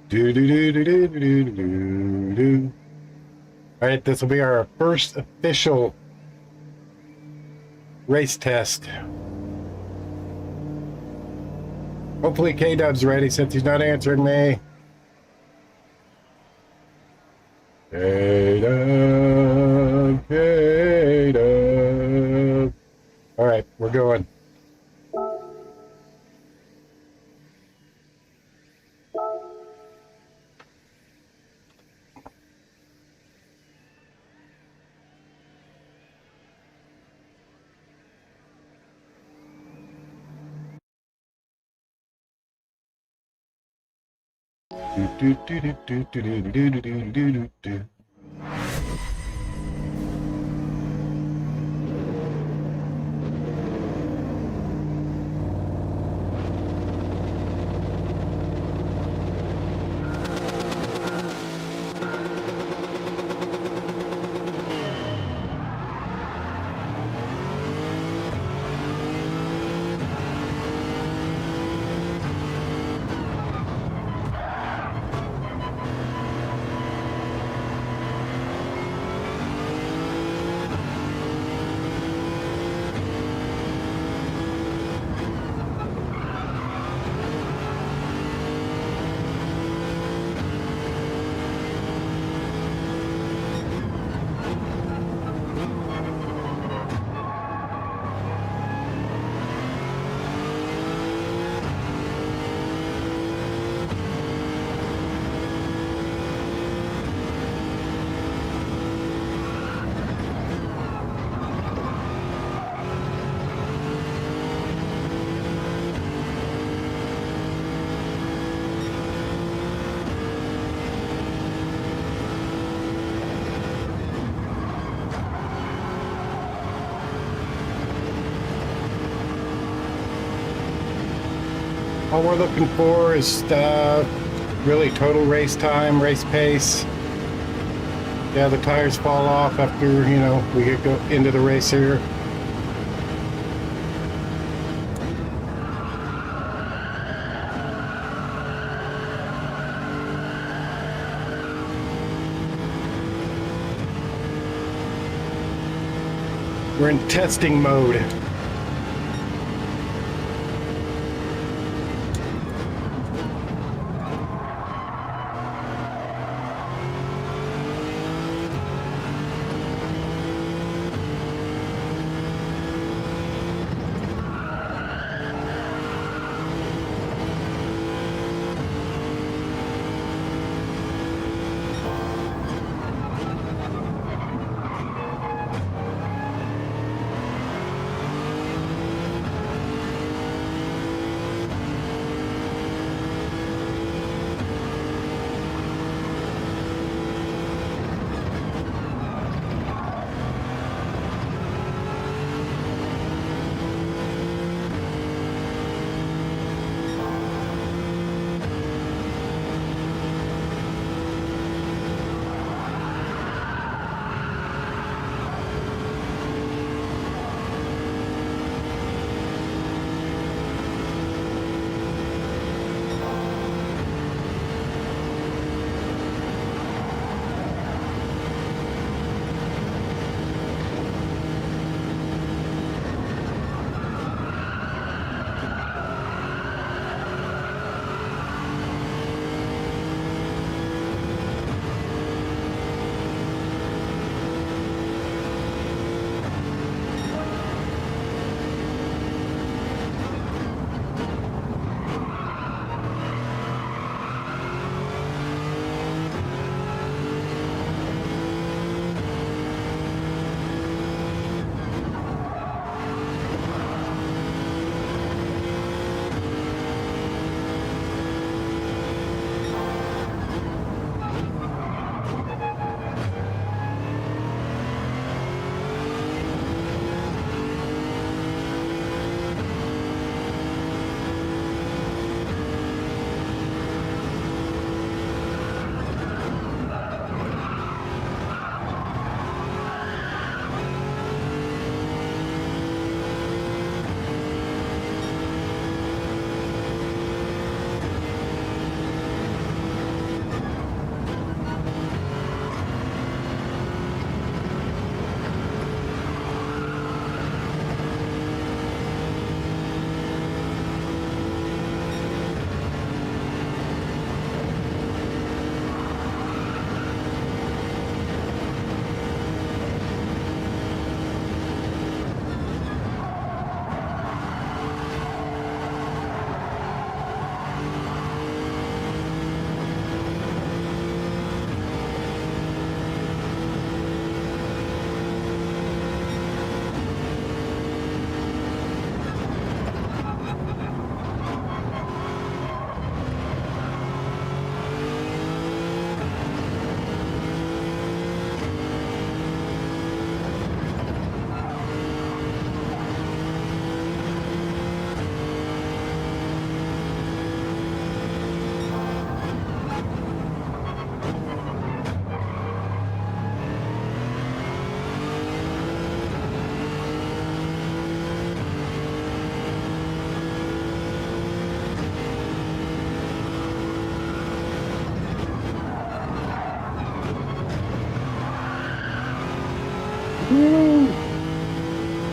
Do do do do do do do do do. All right, this will be our first official race test. Hopefully K-Dub's ready since he's not answering me. K-Dub, K-Dub. All right, we're going. Do, do, do, do, do, do, do, do, do, do, do, do. All we're looking for is really total race time, race pace. Yeah, the tires fall off after, you know, we get go into the race here. We're in testing mode.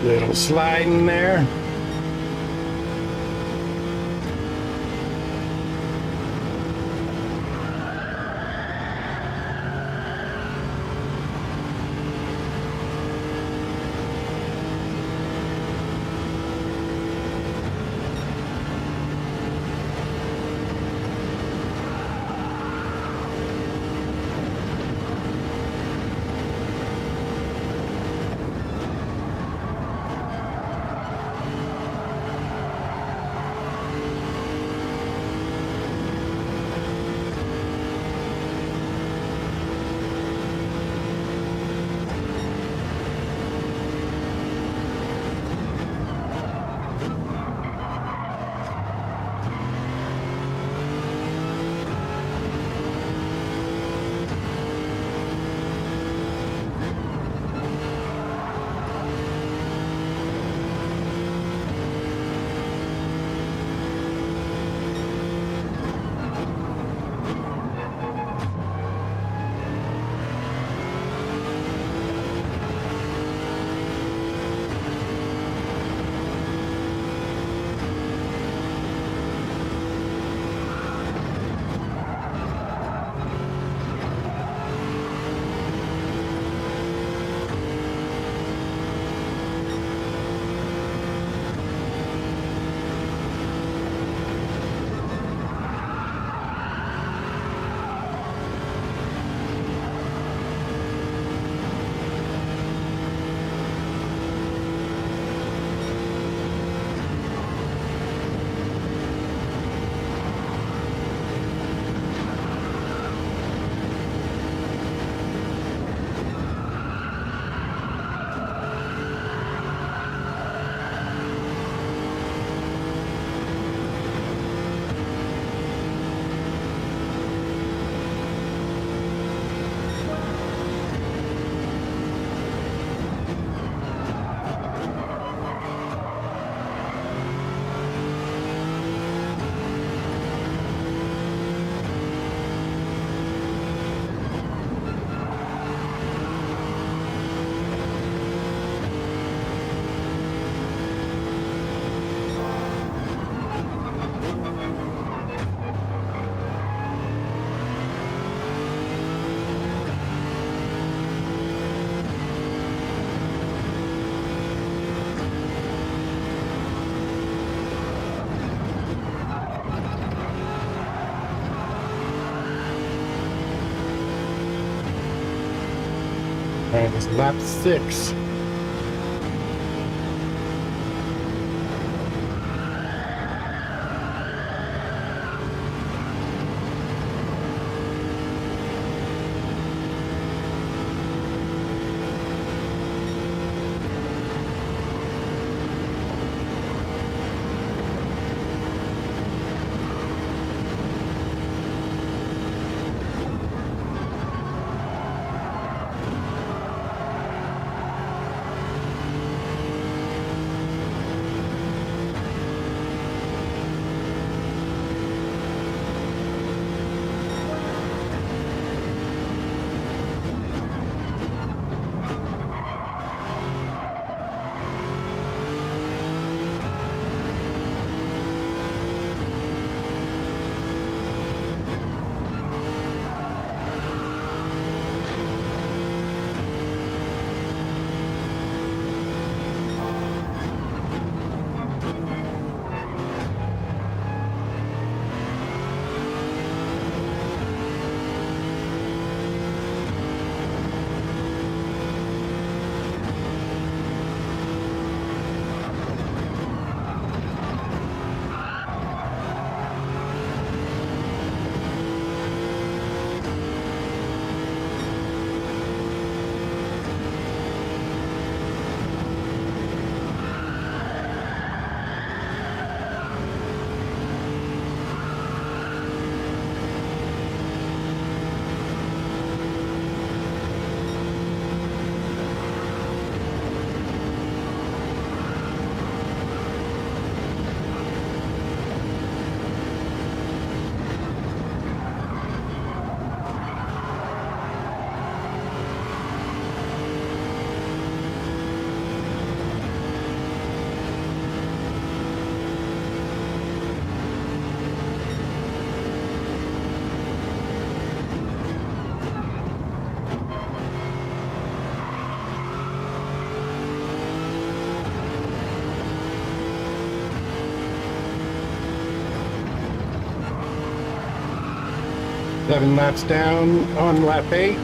Little slide in there. All right, it's lap 6. 7 laps down on lap 8.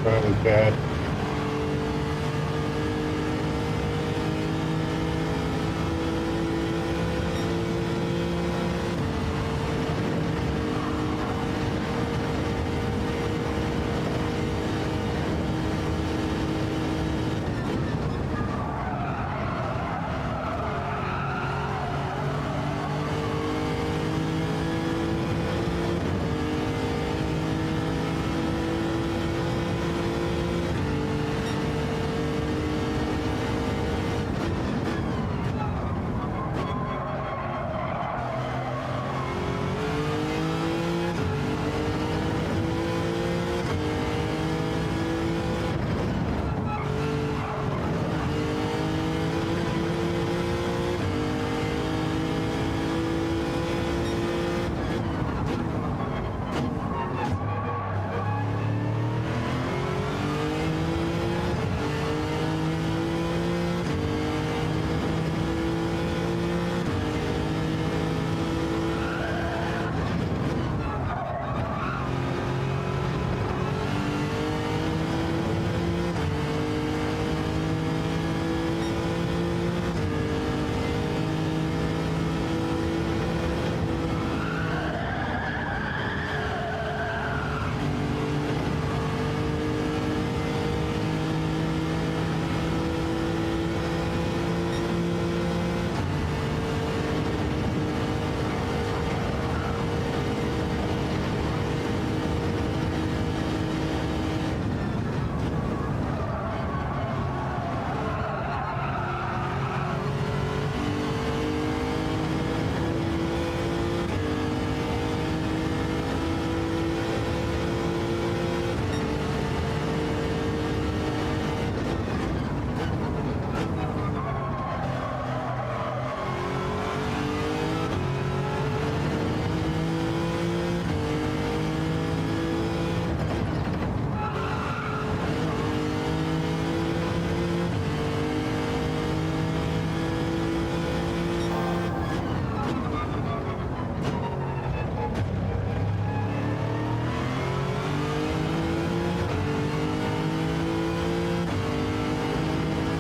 That was bad.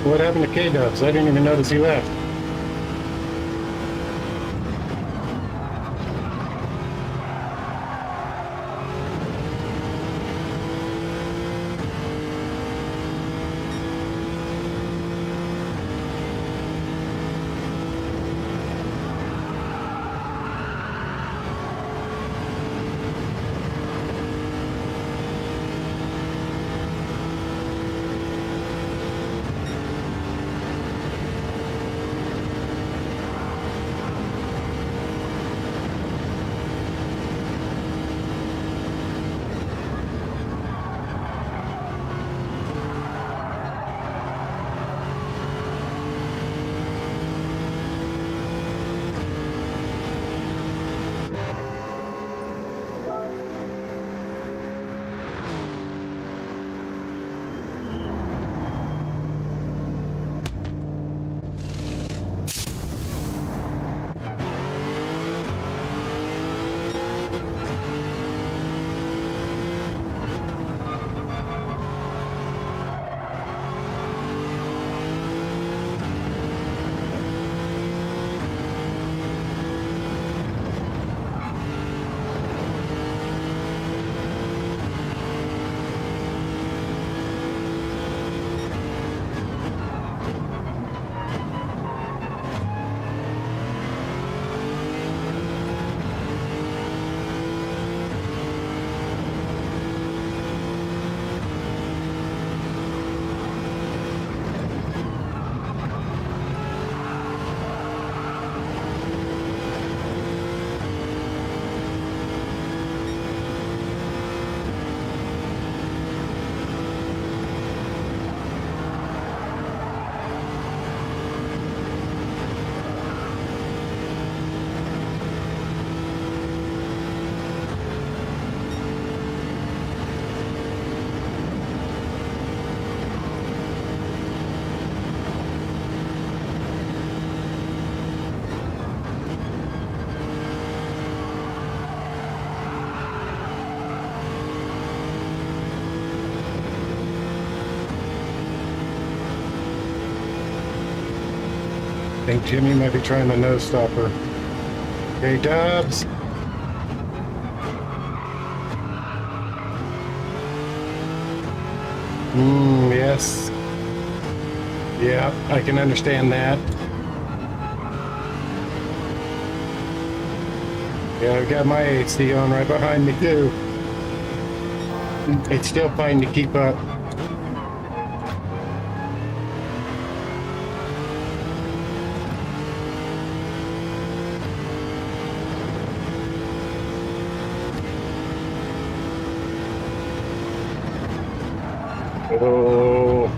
What happened to K-Dubs? I didn't even notice he left. think Jimmy might be trying the nose stopper. Okay, Dubs. Yes. Yeah, I can understand that. Yeah, I've got my AC on right behind me too. It's still fine to keep up. Oh.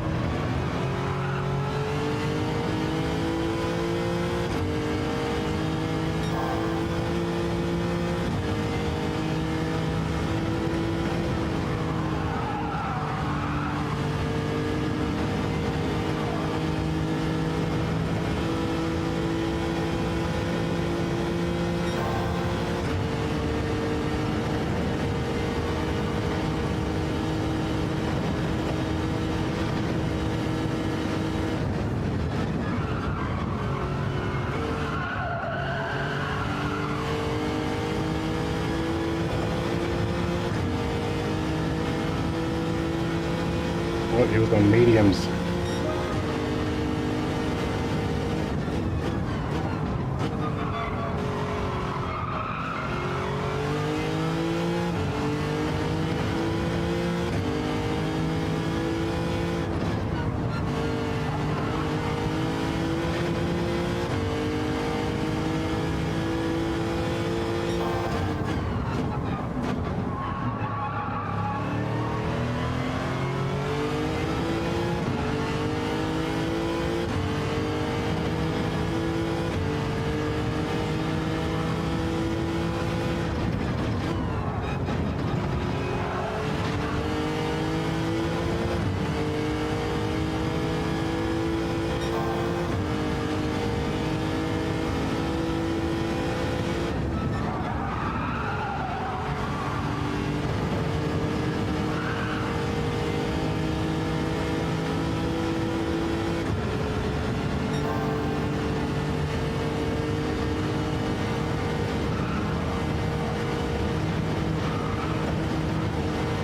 Oh, he was on mediums.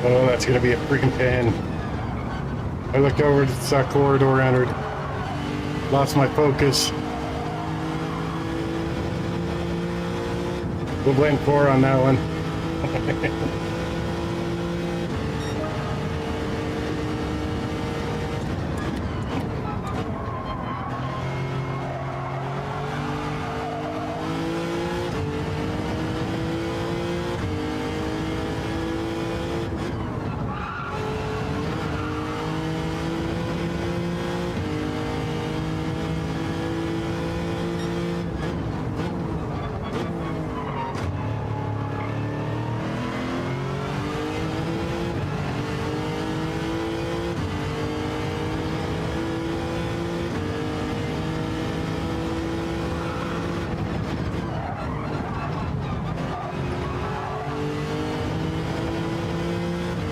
Oh, that's gonna be a freaking pain. I looked over, saw corridor entered. Lost my focus. We'll blame 4 on that one.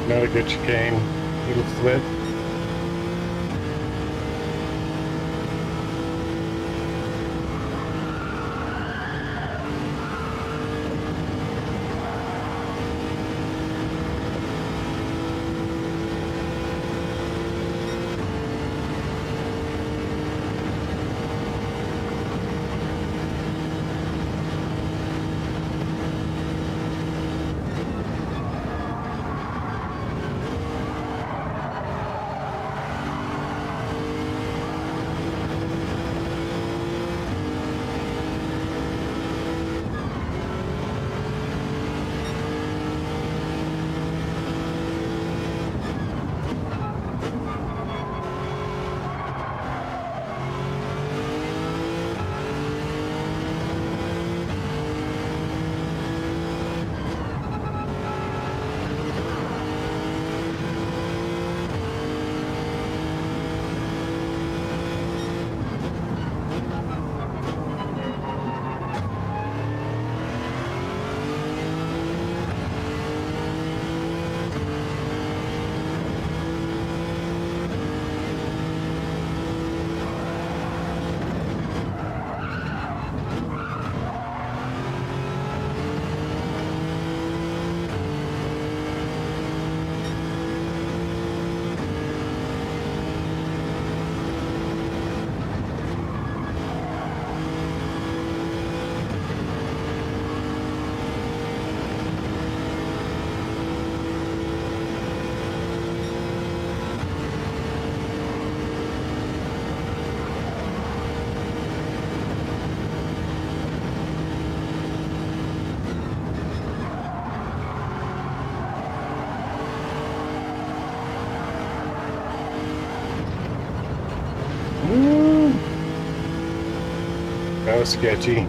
Another good chicane. Little flip. Oh, sketchy.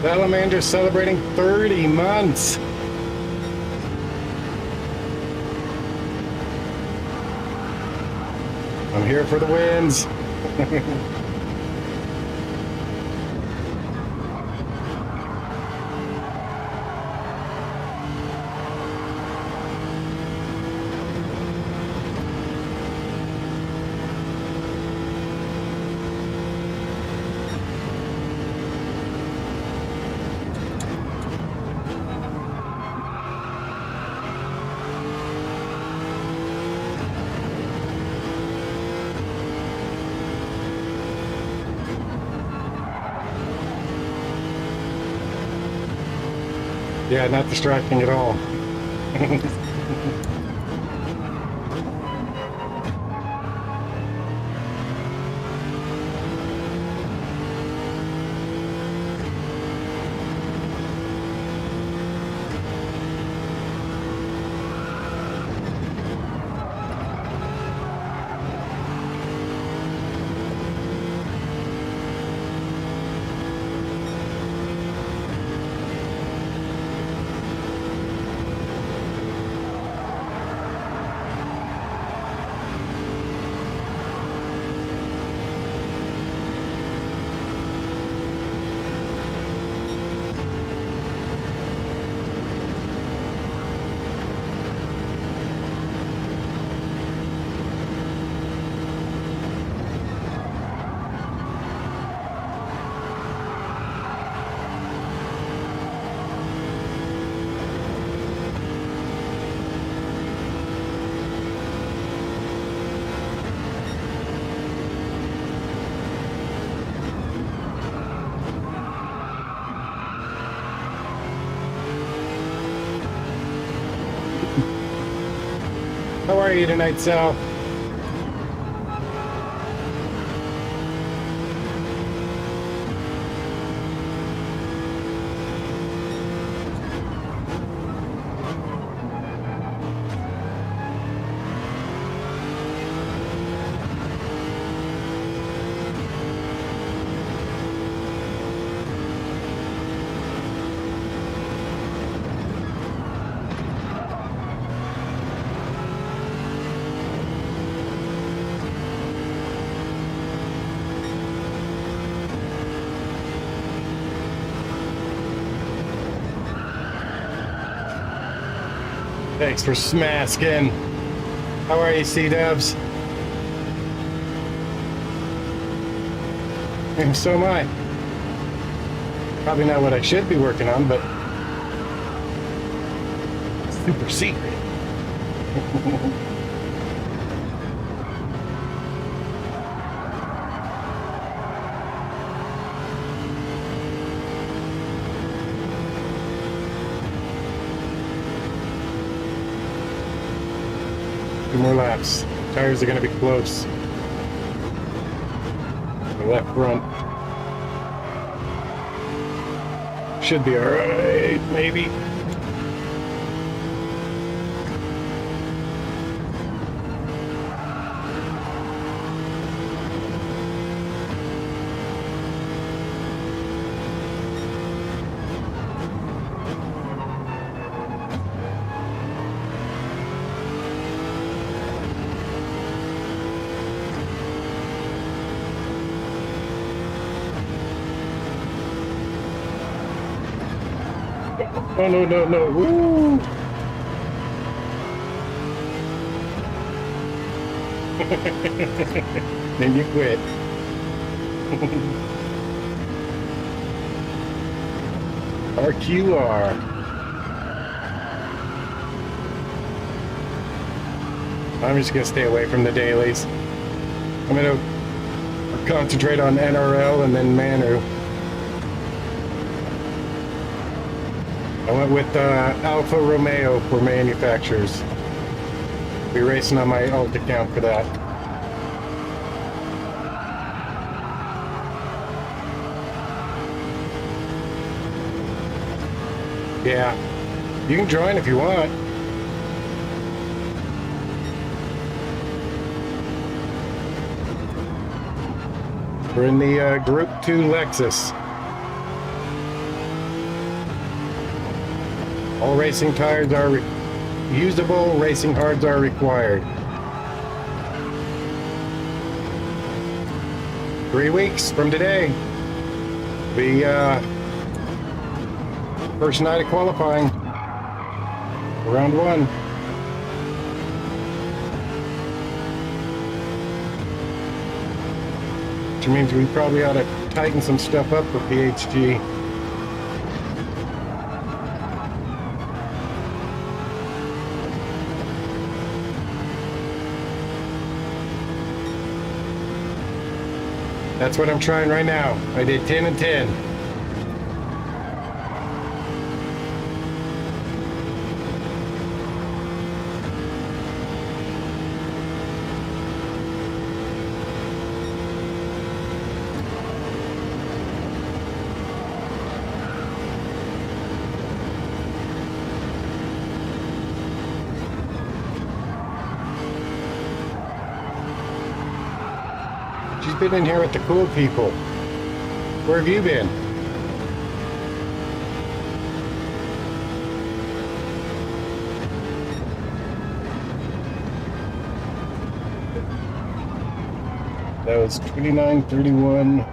Salamander's celebrating 30 months. I'm here for the wins. Yeah, not distracting at all. How are you tonight, Sal? Thanks for smasking. How are you, C-dubs? And so am I. Probably not what I should be working on, but super secret. Two more laps. Tires are going to be close. The left front should be alright, maybe. Oh, no, no, no. Woo! Then you quit. RQR. I'm just gonna stay away from the dailies. I'm gonna concentrate on NRL and then Manu. I went with Alfa Romeo for manufacturers. Be racing on my alt account for that. Yeah, you can join if you want. We're in the Group 2 Lexus. All racing tires are usable, racing hards are required. 3 weeks from today. First night of qualifying. Round 1. Which means we probably ought to tighten some stuff up for PHG. That's what I'm trying right now. I did 10 and 10. She's been in here with the cool people. Where have you been? That was 29, 31.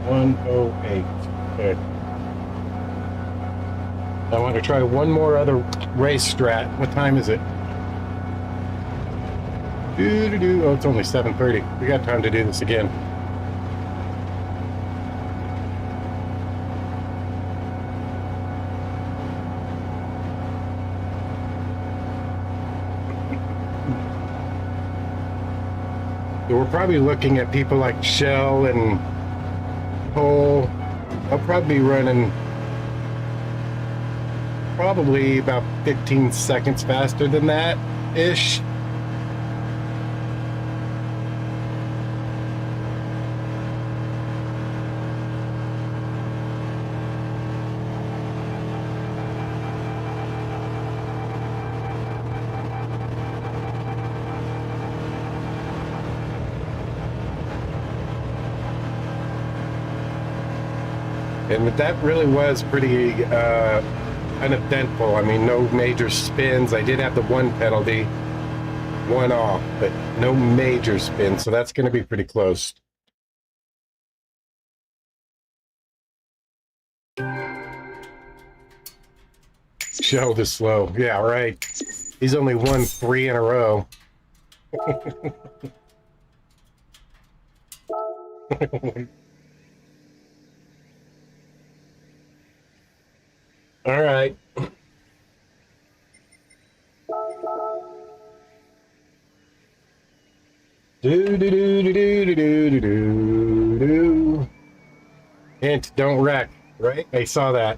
.108. Okay. I want to try one more other race strat. What time is it? Oh, it's only 7:30. We got time to do this again. So we're probably looking at people like Shell and Cole. I'll probably be running probably about 15 seconds faster than that ish. And that really was pretty uneventful. I mean, no major spins. I did have the one penalty, one off, but no major spins. So that's going to be pretty close. Shelled is slow. Yeah, right. He's only won 3 in a row. All right. Do. Hint, don't wreck, right? I saw that.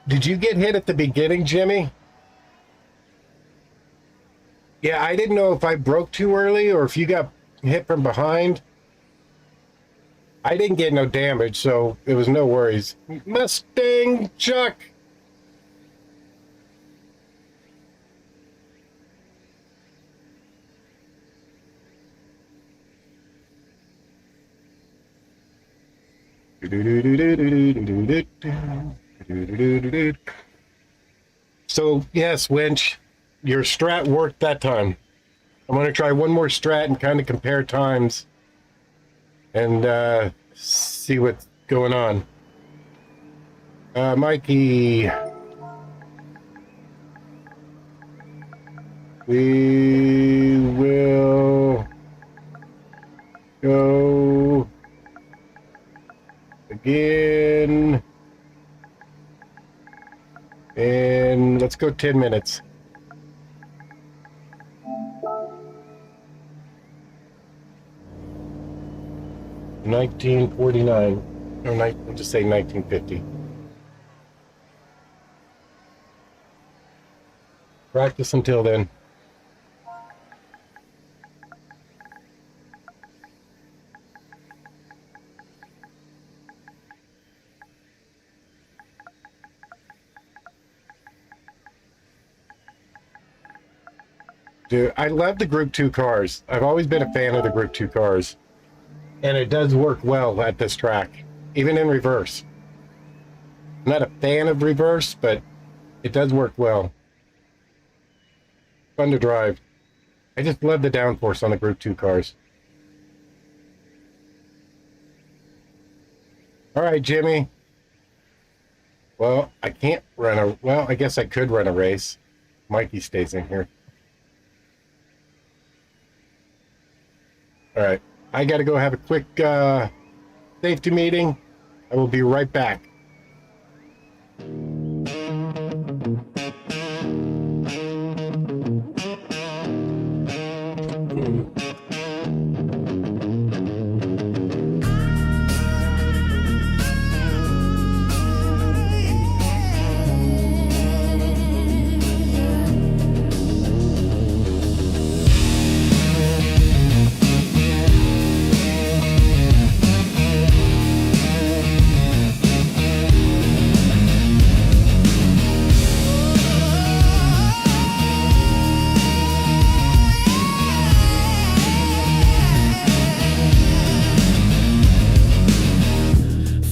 Did you get hit at the beginning, Jimmy? Yeah, I didn't know if I broke too early or if you got hit from behind. I didn't get no damage, so it was no worries. Mustang Chuck! So yes, Winch, your strat worked that time. I'm going to try one more strat and kind of compare times and see what's going on. Mikey, we will go again, and let's go 10 minutes. $19.49. No, we'll just say $19.50. Practice until then. Dude, I love the Group 2 cars. I've always been a fan of the Group 2 cars. And it does work well at this track, even in reverse. I'm not a fan of reverse, but it does work well. Fun to drive. I just love the downforce on the Group 2 cars. All right, Jimmy. Well, I can't run a... Well, I guess I could run a race. Mikey stays in here. All right. I got to go have a quick safety meeting. I will be right back.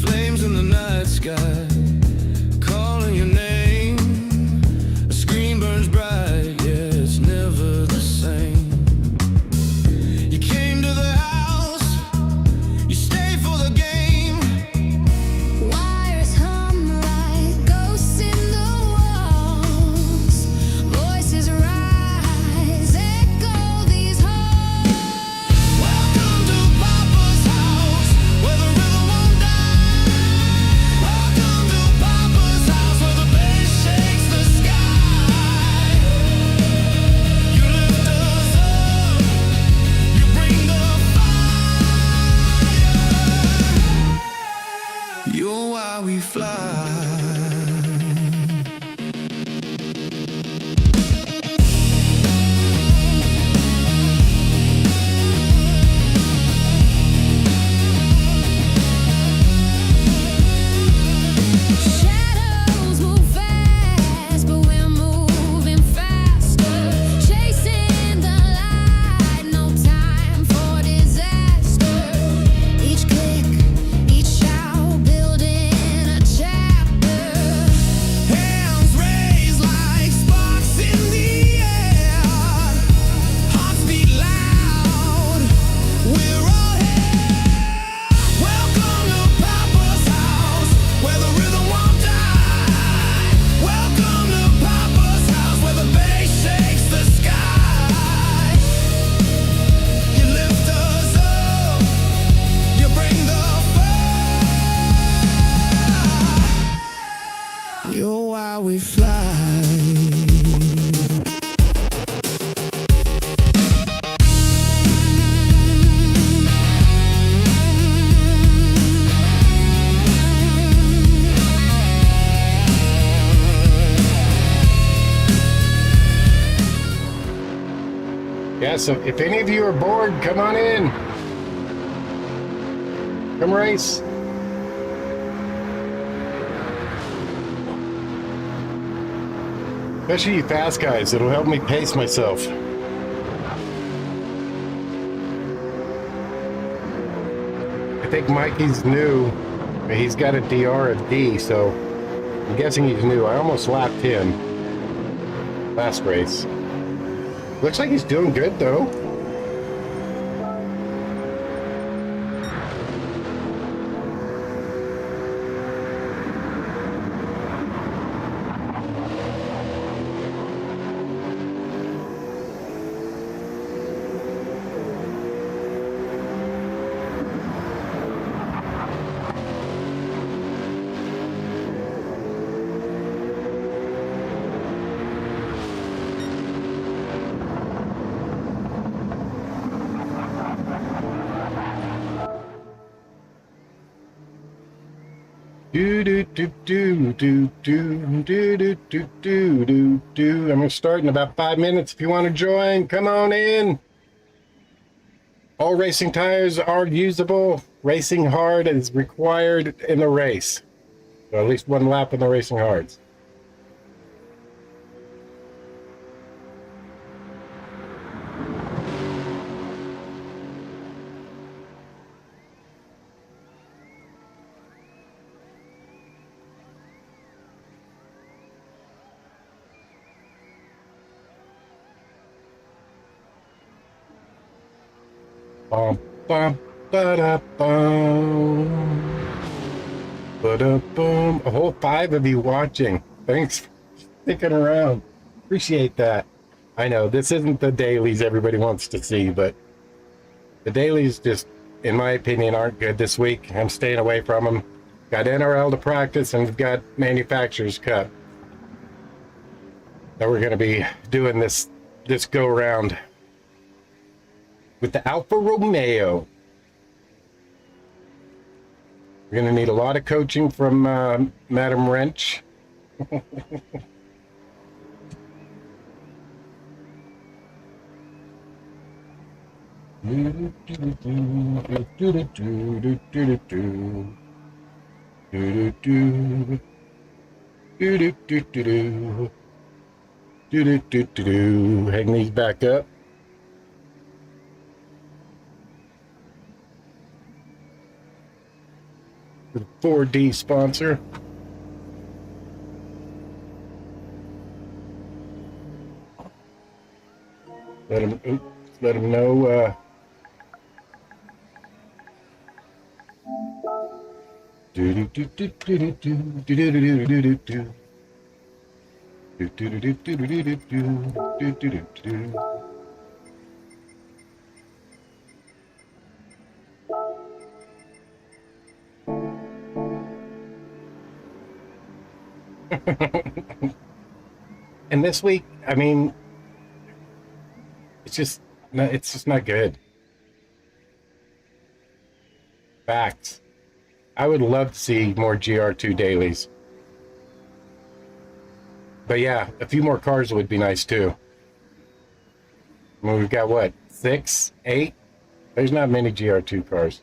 Flames in the night sky, calling your name. A screen burns bright, yeah, it's never the same. You came to the house, you stayed for the game. Wires hum like ghosts in the walls. Voices rise, echo these halls. Welcome to Papa's house, where the rhythm won't die. Welcome to Papa's house, where the bass shakes the sky. You lift us up, you bring the fire. You're why we fly. Shadows move fast, but we're moving faster. Chasing the light, no time for disaster. Each click, each shout, building a chapter. Hands raised like sparks in the air. Hearts beat loud, we're all here. Welcome to Papa's house, where the rhythm won't die. Welcome to Papa's house, where the bass shakes the sky. You lift us up, you bring the fire. You're why we fly. Yeah, so if any of you are bored, come on in. Come race. Especially you fast guys, it'll help me pace myself. I think Mikey's new. He's got a DR of D, so I'm guessing he's new. I almost lapped him. last race. Looks like he's doing good though. I'm gonna start in about 5 minutes. If you want to join, come on in. All racing tires are usable. Racing hard is required in the race. So at least one lap in the racing hards. Bum, bum, ba-da, bum. Ba-da, bum. A whole 5 of you watching. Thanks for sticking around. Appreciate that. I know this isn't the dailies everybody wants to see, but the dailies just, in my opinion, aren't good this week. I'm staying away from them. Got NRL to practice and we've got Manufacturer's Cup that we're going to be doing this go round with the Alfa Romeo. We're going to need a lot of coaching from Madam Wrench. Hang these back up. The 4D sponsor. Let him know. And this week, I mean, it's just not good. Facts. I would love to see more GR2 dailies. But yeah, a few more cars would be nice too. I mean, we've got what, 6, 8? There's not many GR2 cars.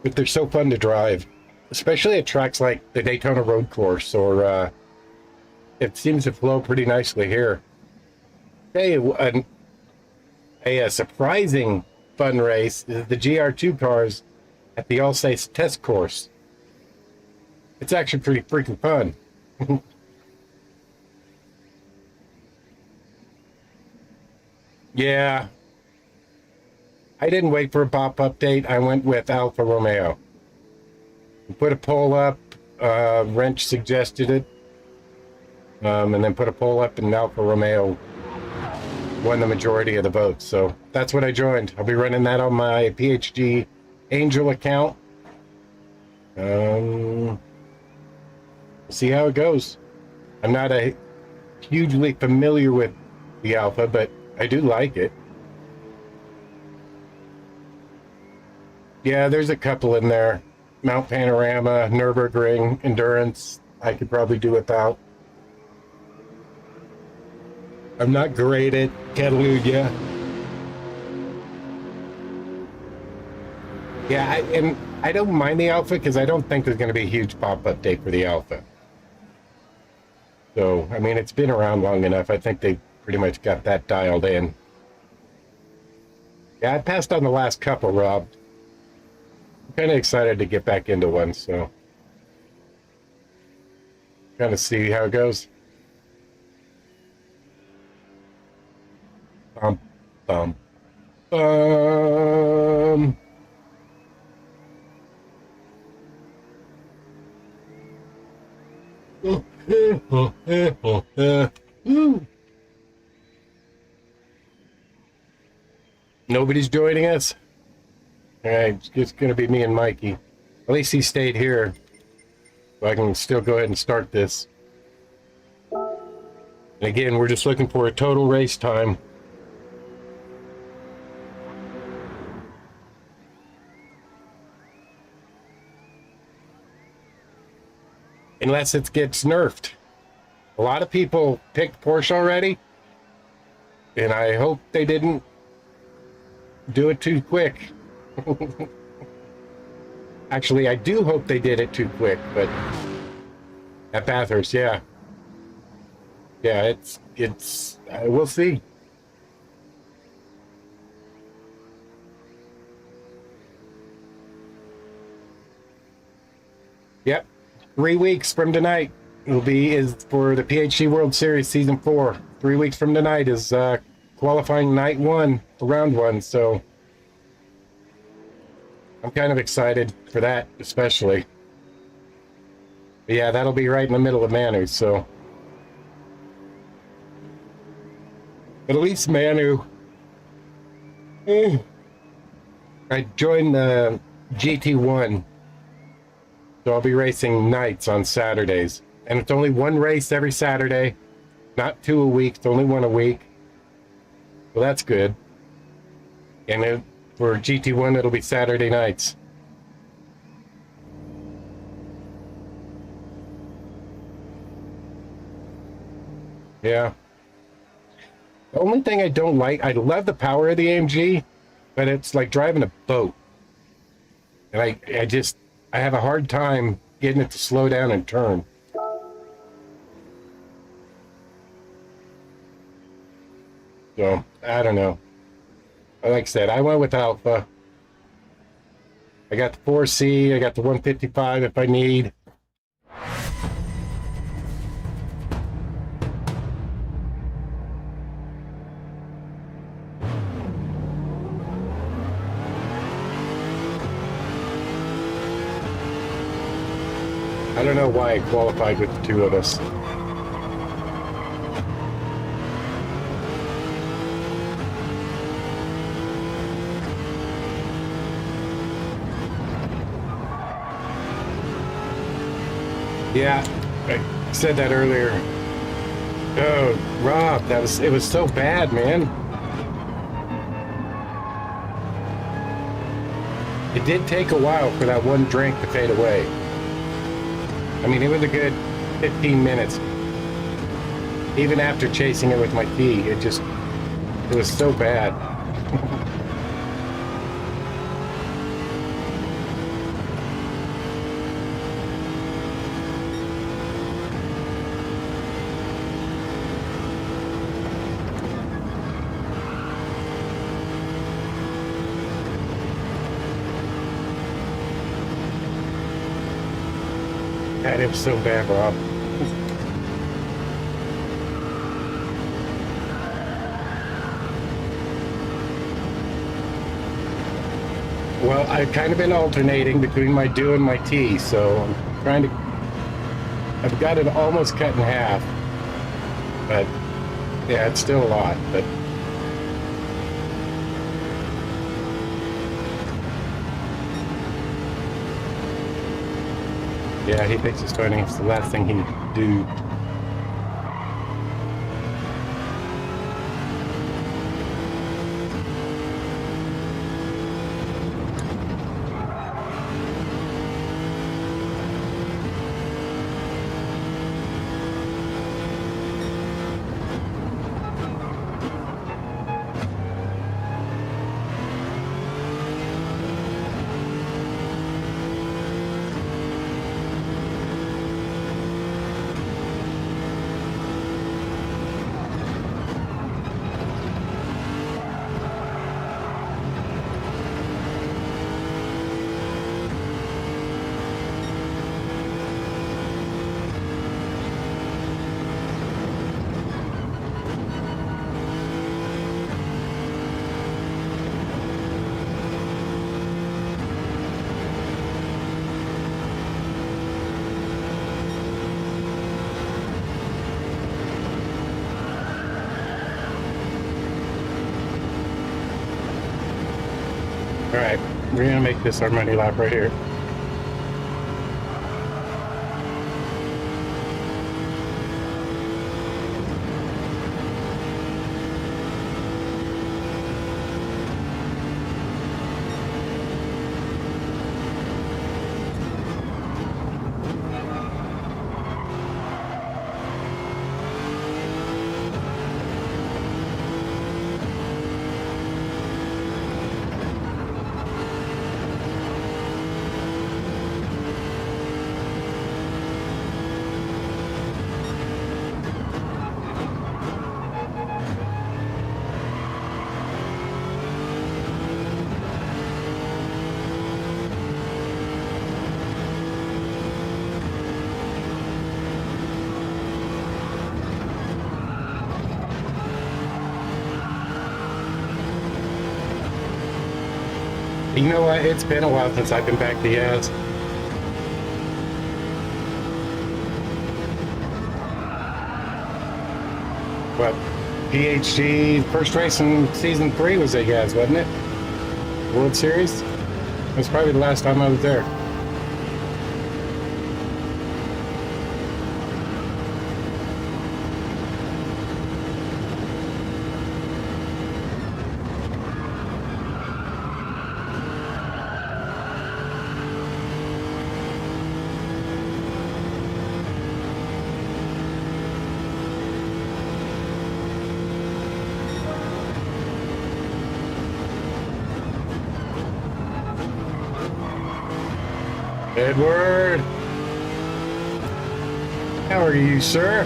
But they're so fun to drive, especially at tracks like the Daytona Road Course, or it seems to flow pretty nicely here. Hey, a surprising fun race is the GR2 cars at the All-States Test Course. It's actually pretty freaking fun. Yeah. I didn't wait for a pop update. I went with Alfa Romeo. We put a poll up. Wrench suggested it. And then put a poll up, and Alfa Romeo won the majority of the votes. So that's what I joined. I'll be running that on my PHG Angel account. We'll see how it goes. I'm not hugely familiar with the Alpha, but I do like it. Yeah, there's a couple in there. Mount Panorama, Nürburgring, Endurance, I could probably do without. I'm not great at Catalunya. Yeah, and I don't mind the Alpha because I don't think there's going to be a huge pop update for the Alpha. So, I mean, it's been around long enough. I think they pretty much got that dialed in. Yeah, I passed on the last couple, Rob. I'm kind of excited to get back into one, so kind of see how it goes. Bum, bum, bum. Woo. Nobody's joining us. All right, it's just gonna be me and Mikey. At least he stayed here, so I can still go ahead and start this. And again, we're just looking for a total race time. Unless it gets nerfed. A lot of people picked Porsche already, and I hope they didn't do it too quick. Actually, I do hope they did it too quick, but at Bathurst, yeah. Yeah, we'll see. Yep. 3 weeks from tonight is for the PHC World Series Season 4. 3 weeks from tonight is qualifying night 1 for round 1, so I'm kind of excited for that, especially. But yeah, that'll be right in the middle of Manu, so. But at least Manu, I joined the GT1. So I'll be racing nights on Saturdays. And it's only one race every Saturday. Not 2 a week, it's only 1 a week. Well, that's good. And for GT1, it'll be Saturday nights. Yeah. The only thing I don't like, I love the power of the AMG, but it's like driving a boat. And I have a hard time getting it to slow down and turn. So, I don't know. Like I said, I went with Alpha. I got the 4C, I got the 155 if I need. I don't know why I qualified with the 2 of us. Yeah, I said that earlier. Oh, Rob, it was so bad, man. It did take a while for that one drink to fade away. I mean, it was a good 15 minutes. Even after chasing it with my key, it was so bad. God, it was so bad, Rob. Well, I've kind of been alternating between my do and my T, so I'm trying to... I've got it almost cut in half. But, yeah, it's still a lot, but... Yeah, he thinks it's turning. It's the last thing he'd do. All right, we're gonna make this our money lap right here. You know what? It's been a while since I've been back to Yaz. What? PhD first race in season 3 was at Yaz, wasn't it? World Series? That's probably the last time I was there. Edward! How are you, sir?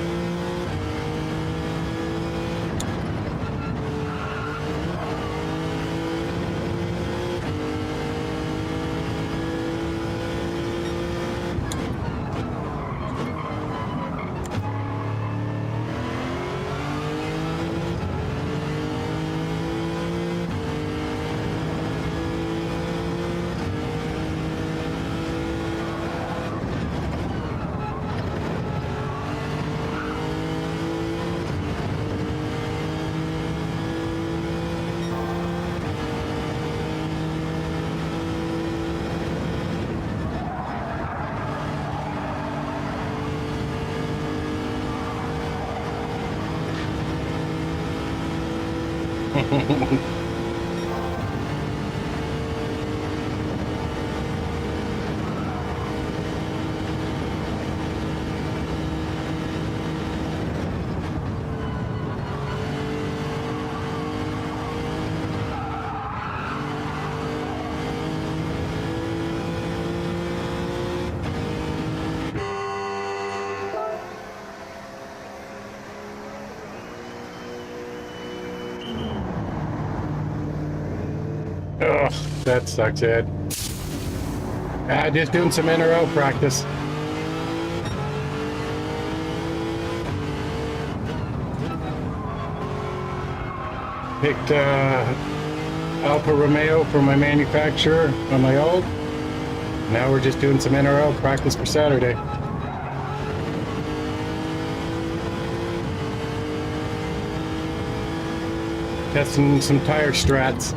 Ugh, that sucks, Ed. Just doing some NRL practice. Picked Alfa Romeo for my manufacturer on my old. Now we're just doing some NRL practice for Saturday. Testing some tire strats.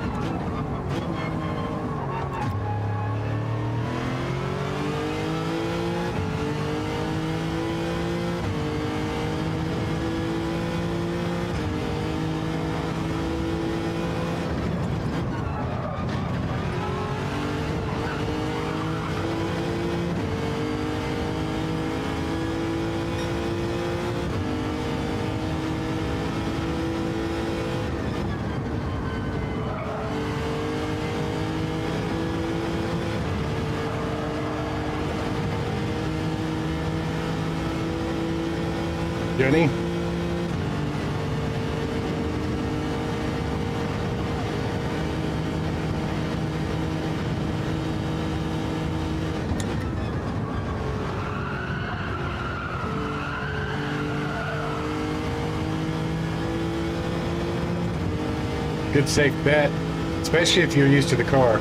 Jenny? Good safe bet, especially if you're used to the car.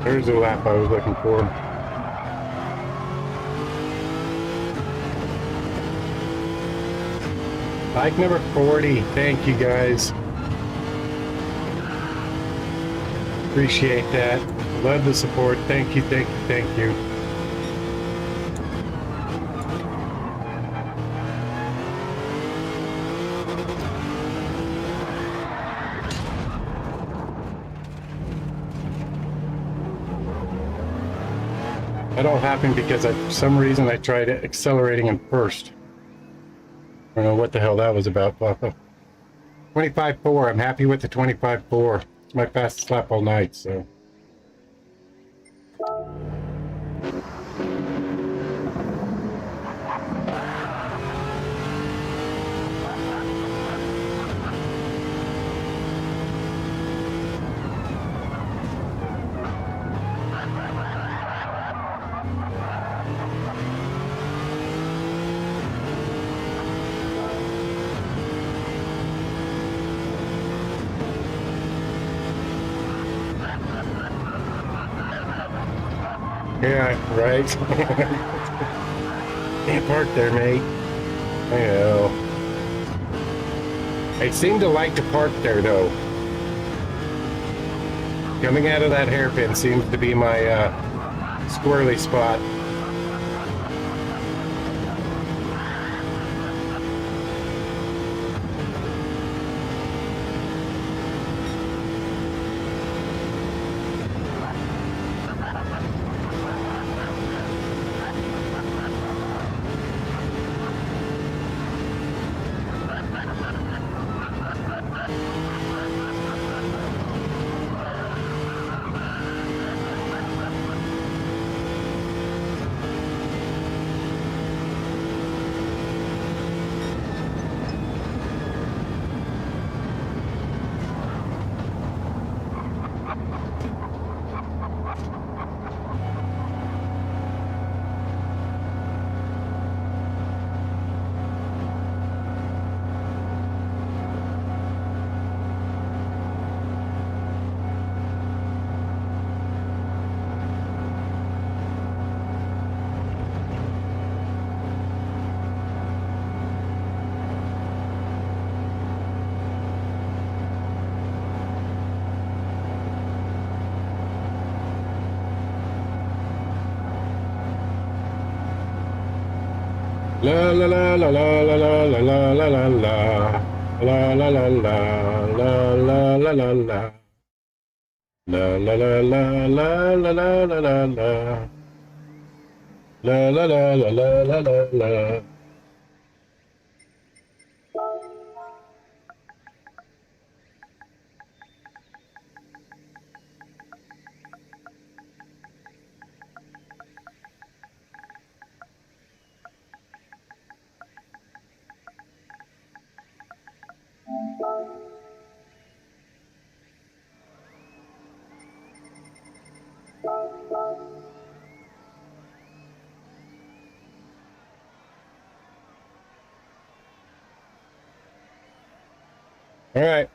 There's the lap I was looking for. Bike number 40. Thank you guys. Appreciate that. Love the support. Thank you, thank you, thank you. That all happened because for some reason I tried accelerating in first. I don't know what the hell that was about, Papa. 25.4. I'm happy with the 25.4. It's my fastest lap all night, so. Yeah, right. Can't park there, mate. I know. I seem to like to park there, though. Coming out of that hairpin seems to be my squirrely spot. La la la la la la la la la la la la la la la la la la la la. La la la la la la la la la la. La la la la la la la la. All right.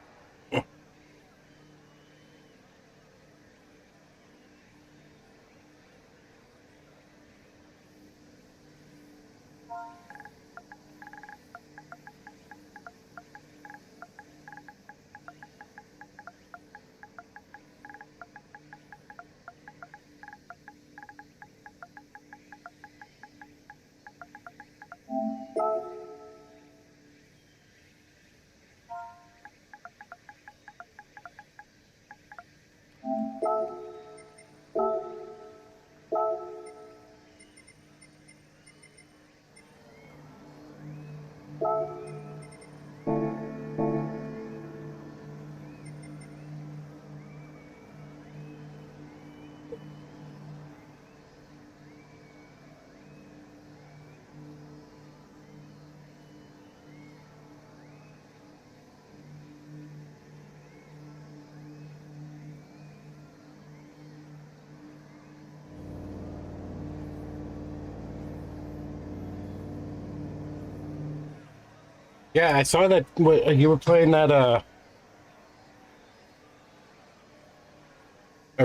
Yeah, I saw that you were playing that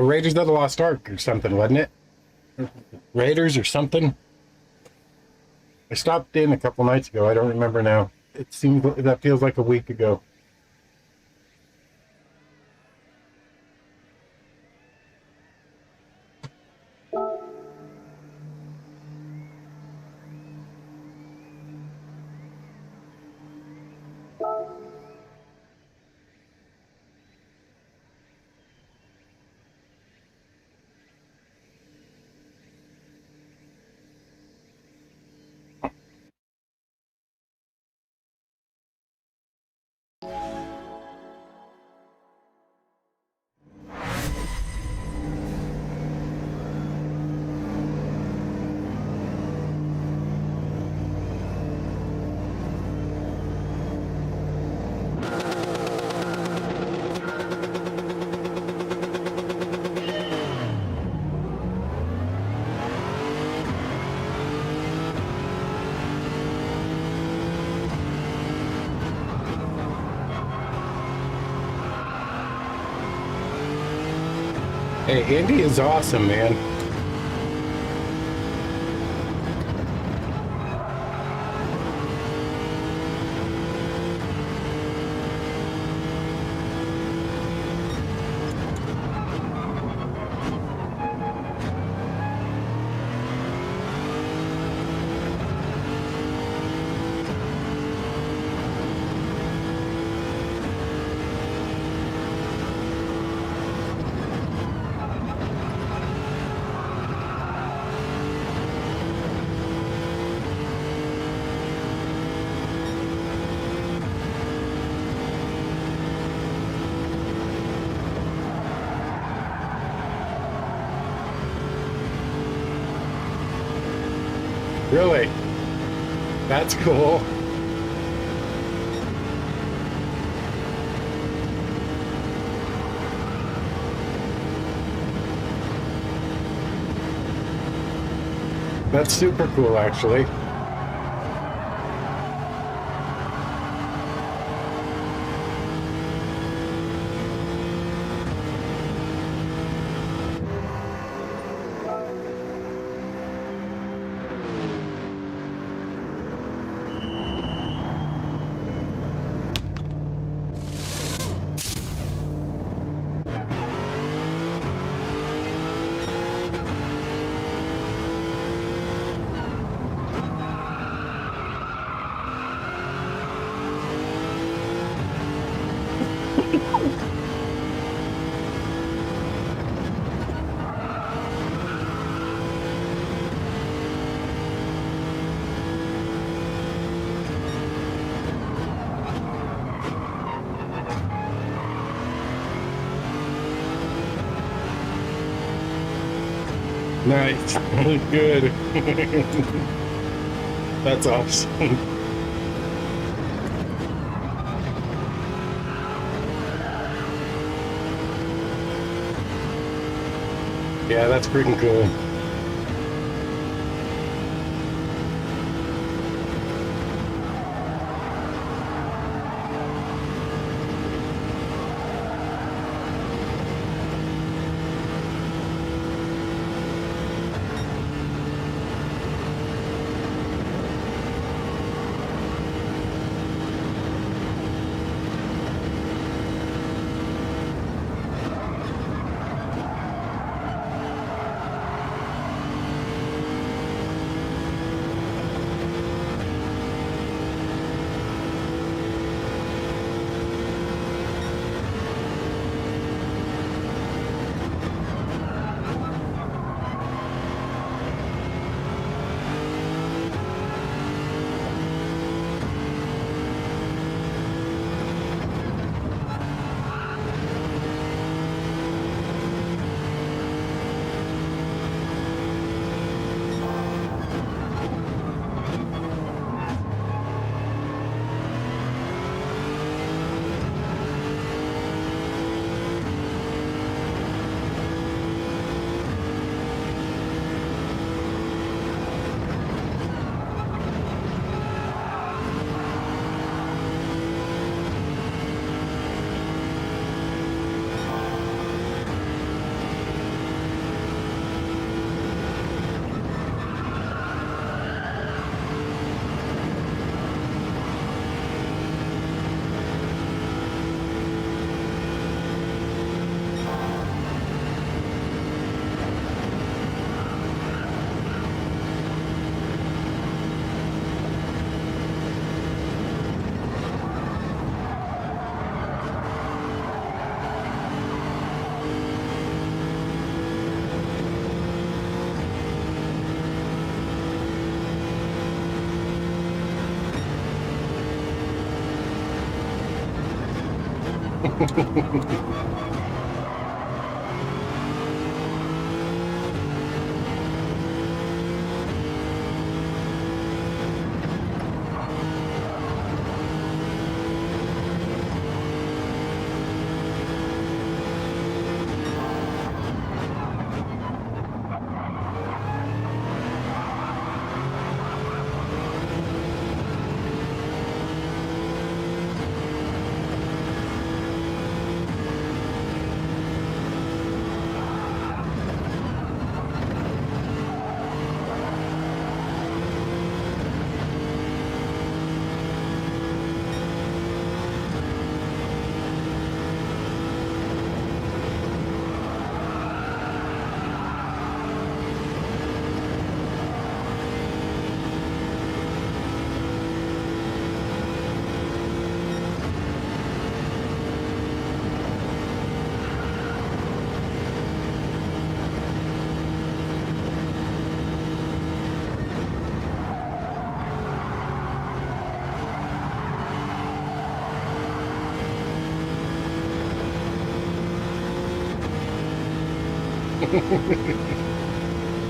Raiders of the Lost Ark or something, wasn't it? Raiders or something. I stopped in a couple nights ago. I don't remember now. It seems that feels like a week ago. Hey, Indy is awesome, man. Really? That's cool. That's super cool, actually. Nice. Good. That's awesome. Yeah, that's freaking cool.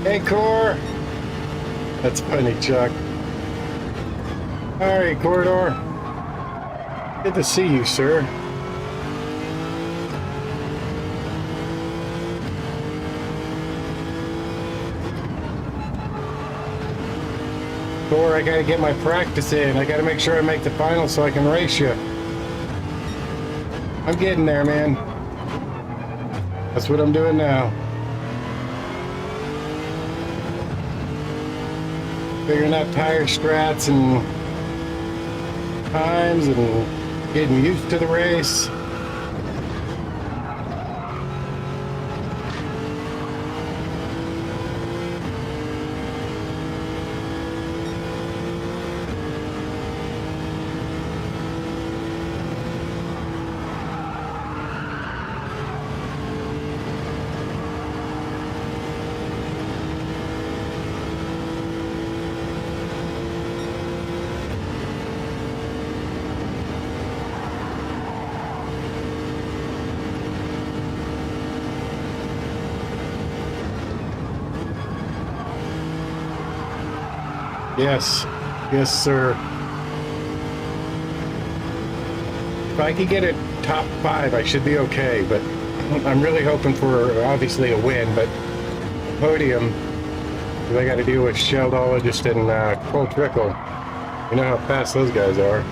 Hey, Core. That's funny, Chuck. All right, Corridor. Good to see you, sir. Core, I gotta get my practice in. I gotta make sure I make the final so I can race you. I'm getting there, man. That's what I'm doing now. Figuring out tire strats and times and getting used to the race. Yes, yes, sir. If I could get it top 5, I should be okay, but I'm really hoping for, obviously, a win, but a podium, because I got to deal with Sheldologist and Cole Trickle. You know how fast those guys are.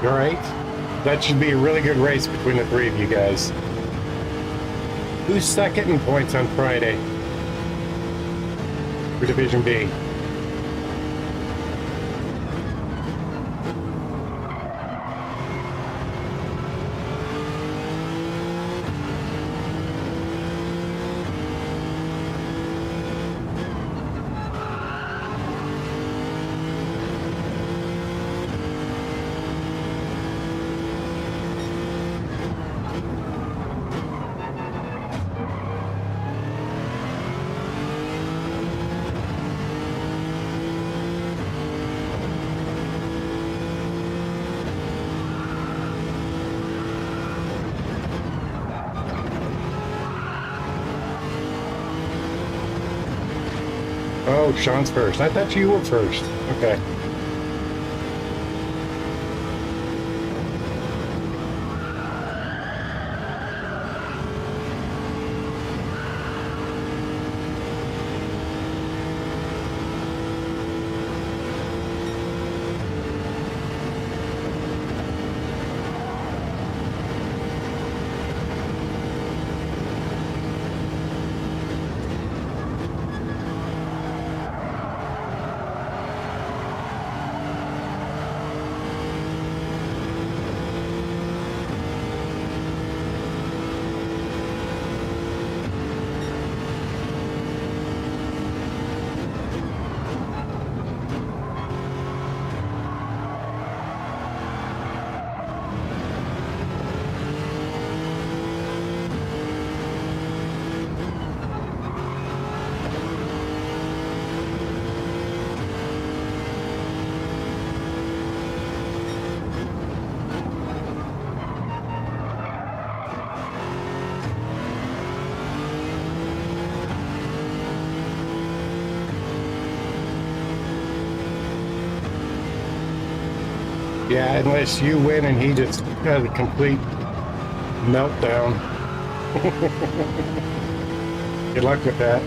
All right, that should be a really good race between the three of you guys. Who's second in points on Friday for Division B? Oh, Sean's first. I thought you were first. Okay. Yeah, unless you win and he just has a complete meltdown. Good luck with that.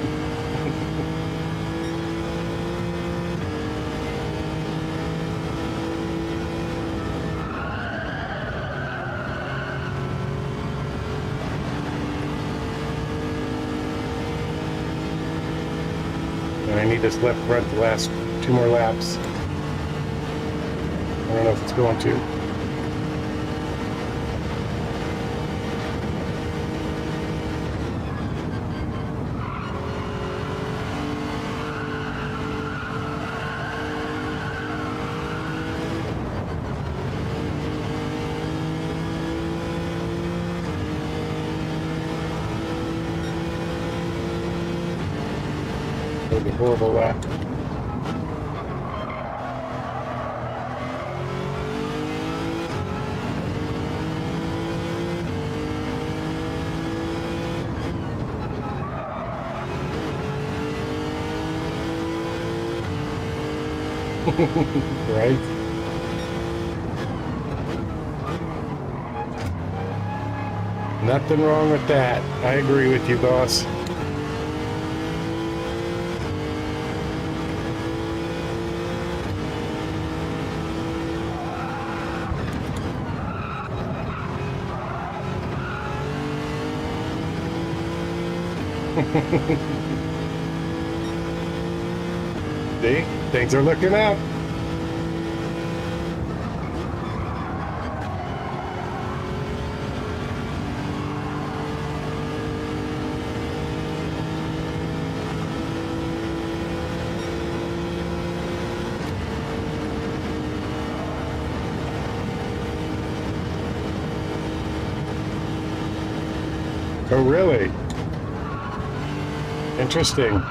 And I need this left front the last 2 more laps. I don't know if it's going to. That would be a horrible lap. Right? Nothing wrong with that. I agree with you, boss. See? Things are looking up. Oh, really? Interesting.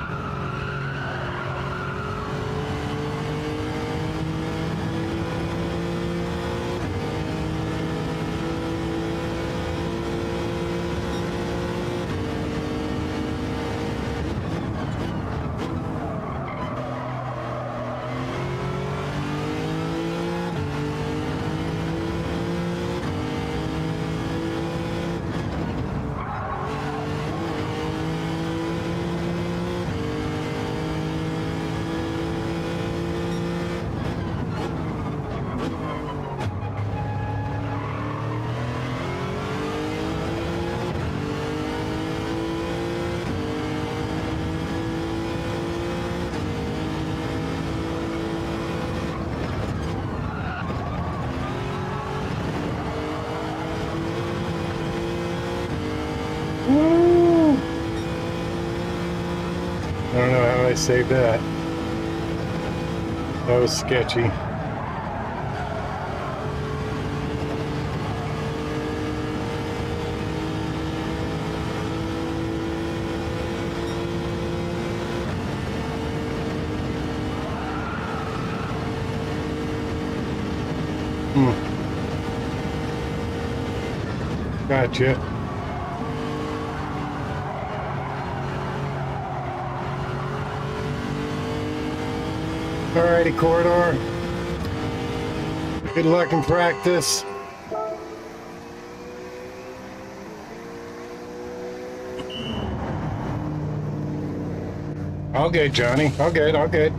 Woo! I don't know how I saved that. That was sketchy. Gotcha. Alrighty, Corridor. Good luck in practice. All good, Johnny. All good, all good.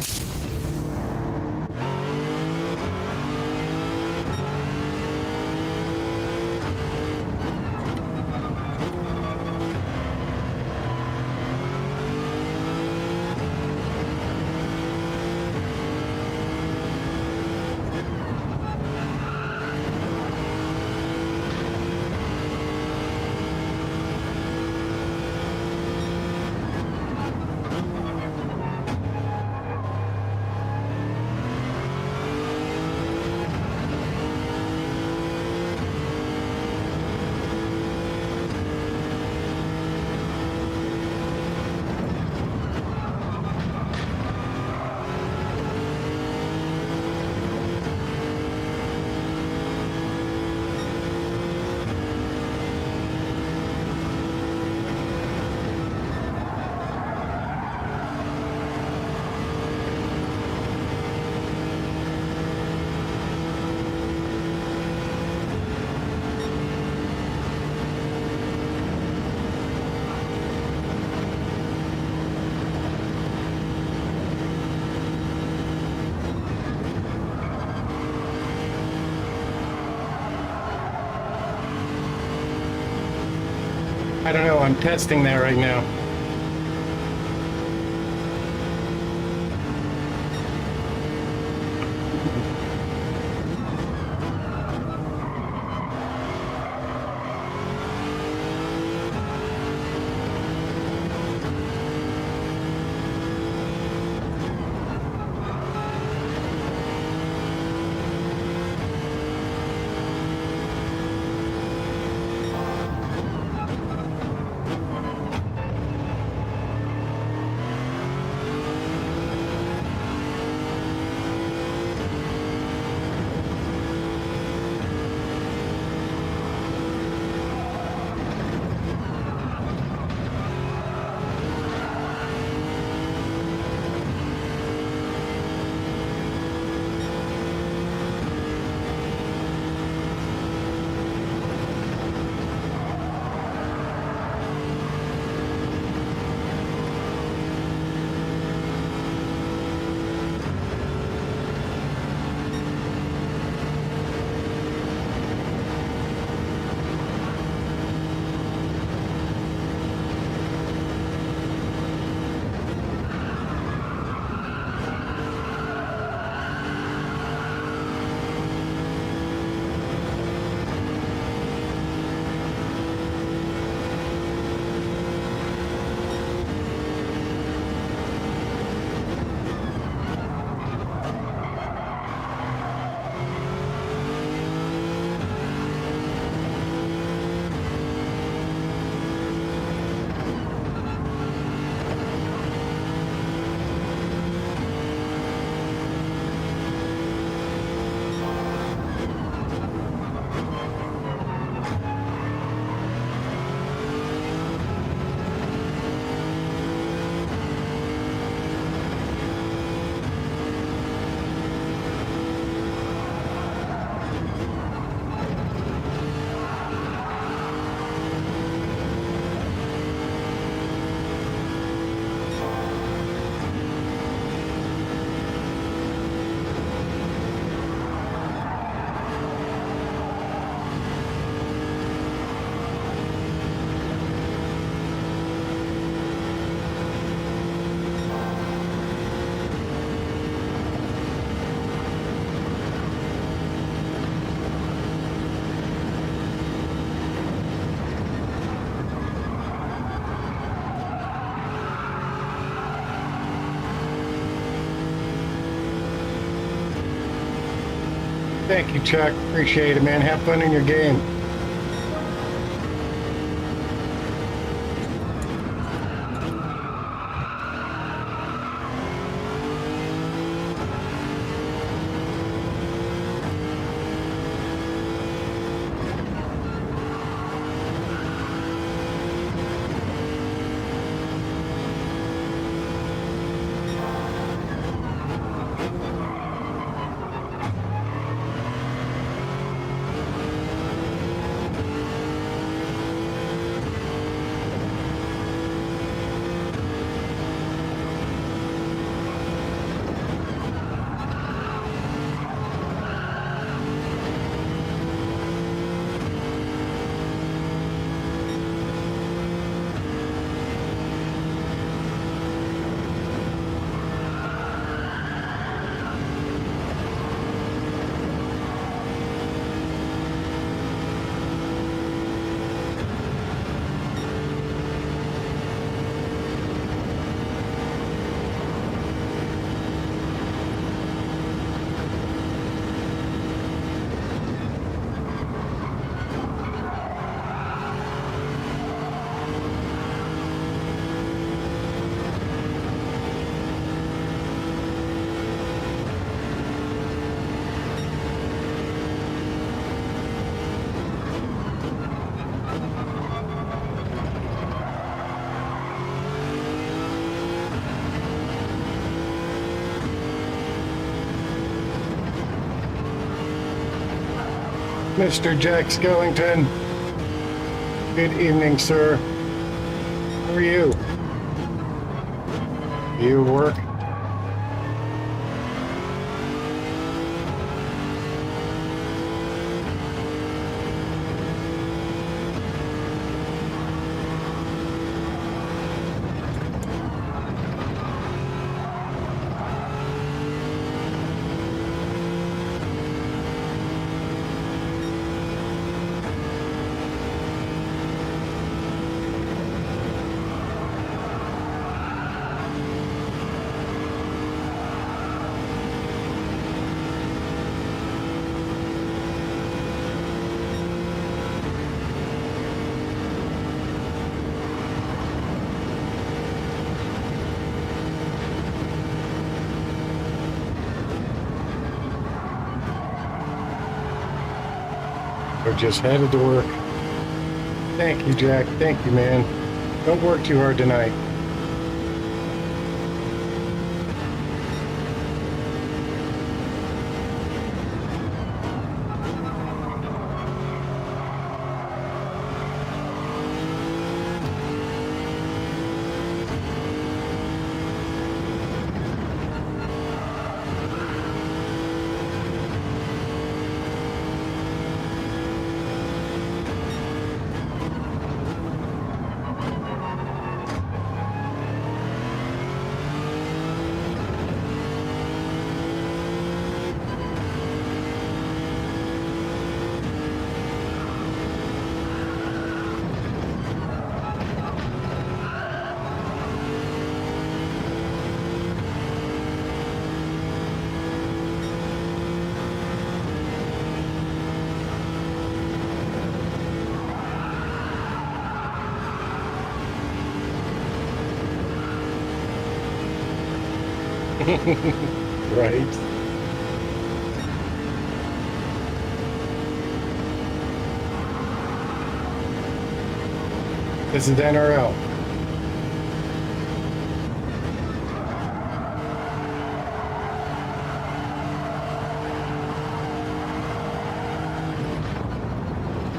I don't know, I'm testing that right now. Thank you, Chuck. Appreciate it, man. Have fun in your game. Mr. Jack Skellington. Good evening, sir. How are you? You work? We're just headed to work. Thank you, Jack. Thank you, man. Don't work too hard tonight. Right. This is NRL.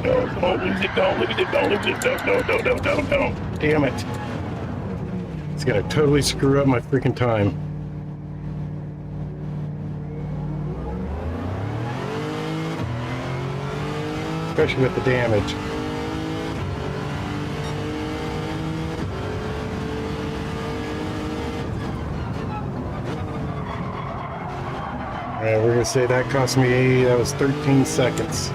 No, don't lose it, don't lose it, don't lose it, no. Damn it. It's gonna totally screw up my freaking time. Especially with the damage. Alright, we're gonna say that cost me, that was 13 seconds.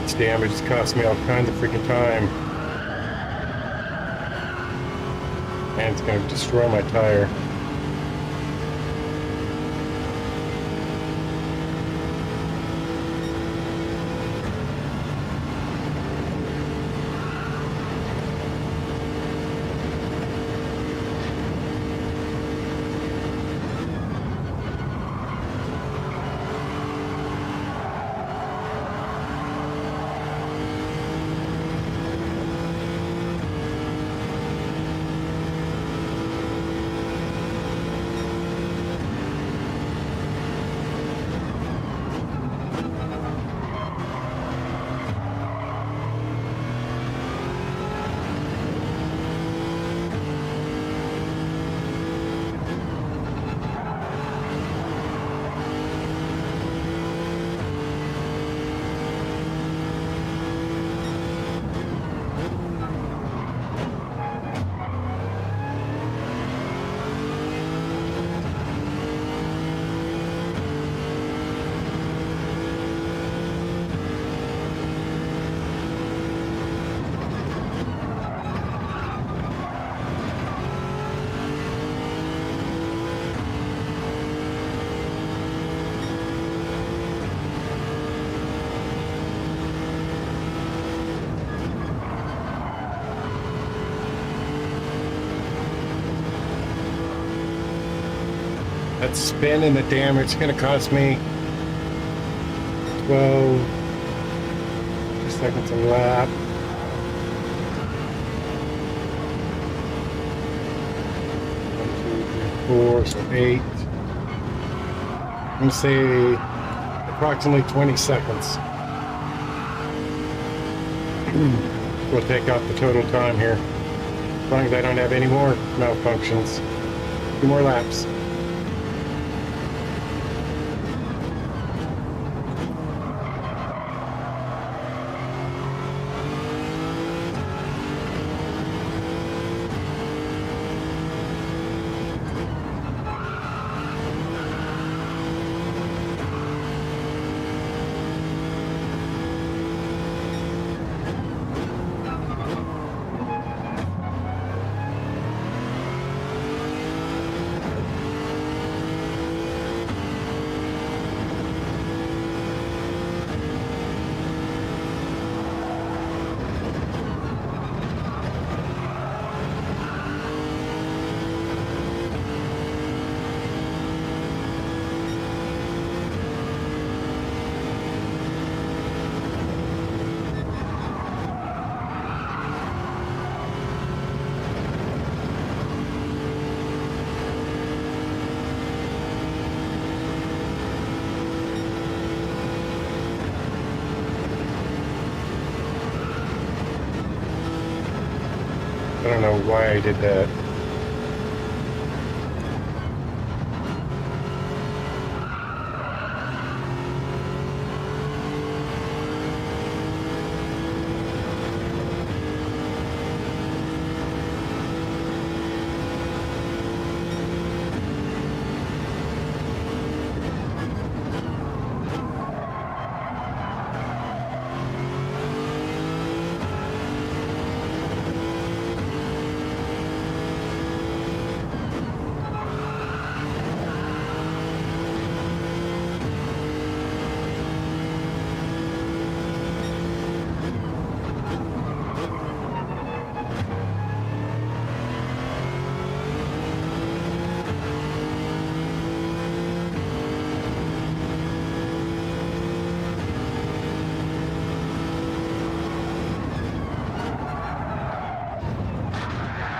This damage has cost me all kinds of freaking time. And it's gonna destroy my tire. that spin and the damage. It's going to cost me 12 seconds a lap. 4, so 8. I'm going to say approximately 20 seconds. We'll take out the total time here. As long as I don't have any more malfunctions. 2 more laps. I don't know why I did that.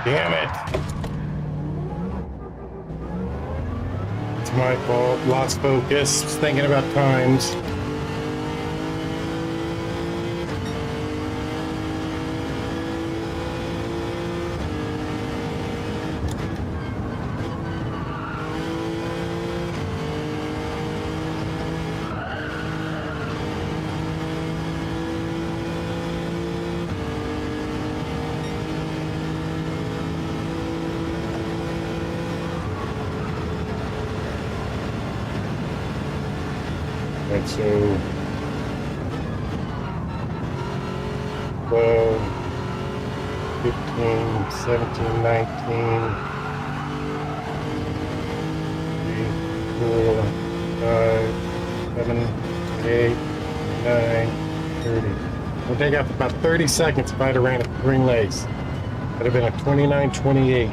Damn it. It's my fault. Lost focus. Was thinking about times. And so 12, 15, 17, 19, 3, 4, 5, 7, 8, 9, 30. We'll take out about 30 seconds if I'd have ran at green legs. Would have been a 29:28.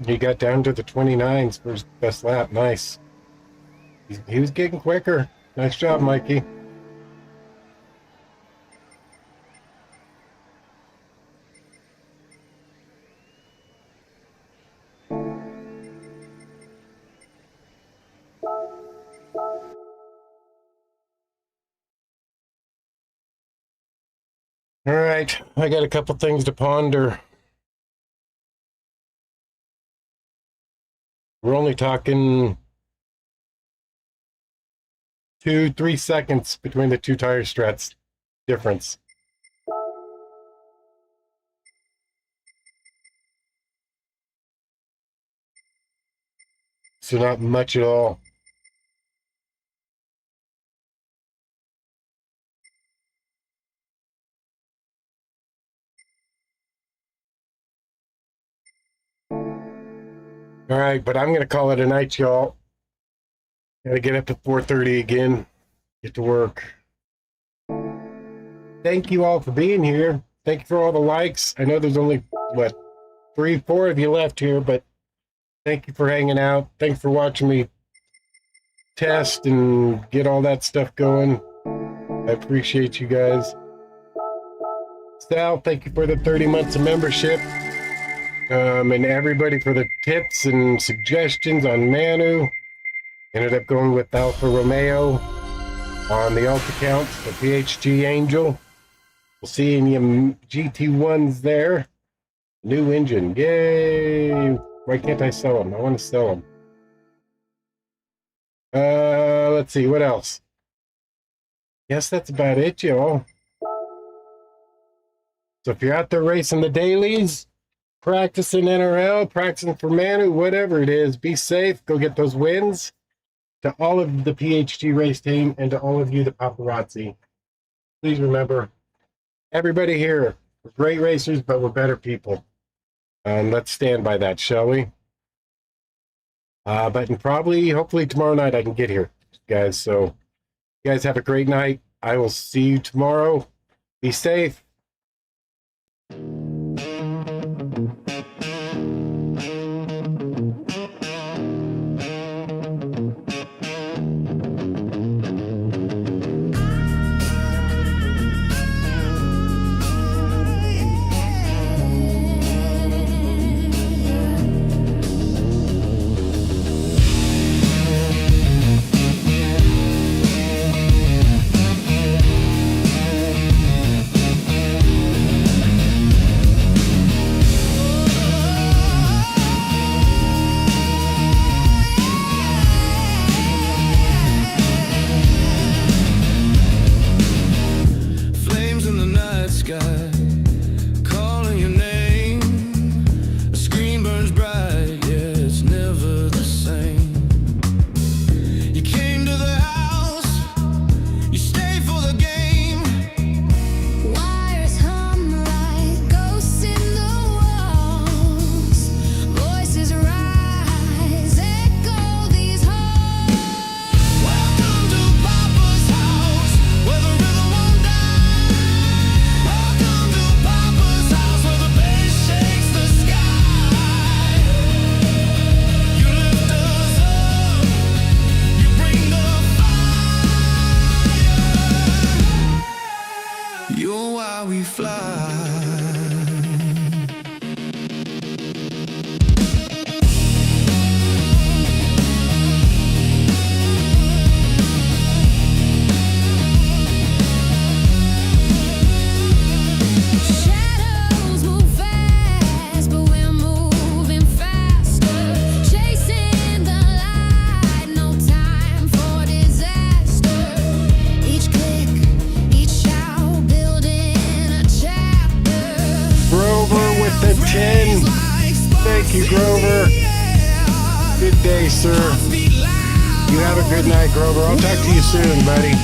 He got down to the 29s for his best lap. Nice. He was getting quicker. Nice job, Mikey. All right, I got a couple things to ponder. We're only talking 2-3 seconds between the two tire struts difference. So not much at all. All right, but I'm going to call it a night, y'all. Got to get up at 4:30 again. Get to work. Thank you all for being here. Thank you for all the likes. I know there's only, what, 3-4 of you left here, but thank you for hanging out. Thanks for watching me test and get all that stuff going. I appreciate you guys. Sal, thank you for the 30 months of membership. And everybody for the tips and suggestions on Manu. Ended up going with Alfa Romeo on the alt account, the PHG Angel. We'll see you GT1s there. New engine. Yay! Why can't I sell them? I want to sell them. Let's see, what else? Guess that's about it, y'all. So if you're out there racing the dailies, practicing NRL, practicing for Manu, whatever it is, be safe. Go get those wins. To all of the PHG race team and to all of you, the paparazzi, please remember, everybody here, we're great racers, but we're better people. And let's stand by that, shall we? But probably, hopefully tomorrow night I can get here, guys. So you guys have a great night. I will see you tomorrow. Be safe. Flames in the night sky, calling your name. A screen burns bright, yeah, it's never the same. You came to the house, you stayed for the game. Wires hum like ghosts in the walls. Voices rise, echo these halls. Welcome to Papa's house, where the rhythm won't die. Welcome to Papa's house, where the bass shakes the sky. You lift us up, you bring the fire. You're why we fly. Shadows move fast, but we're moving faster. Chasing the light, no time for disaster. Each click, each shout, building a chapter. Grover with the 10. Thank you, Grover. Good day, sir. You have a good night, Grover. I'll talk to you soon, buddy.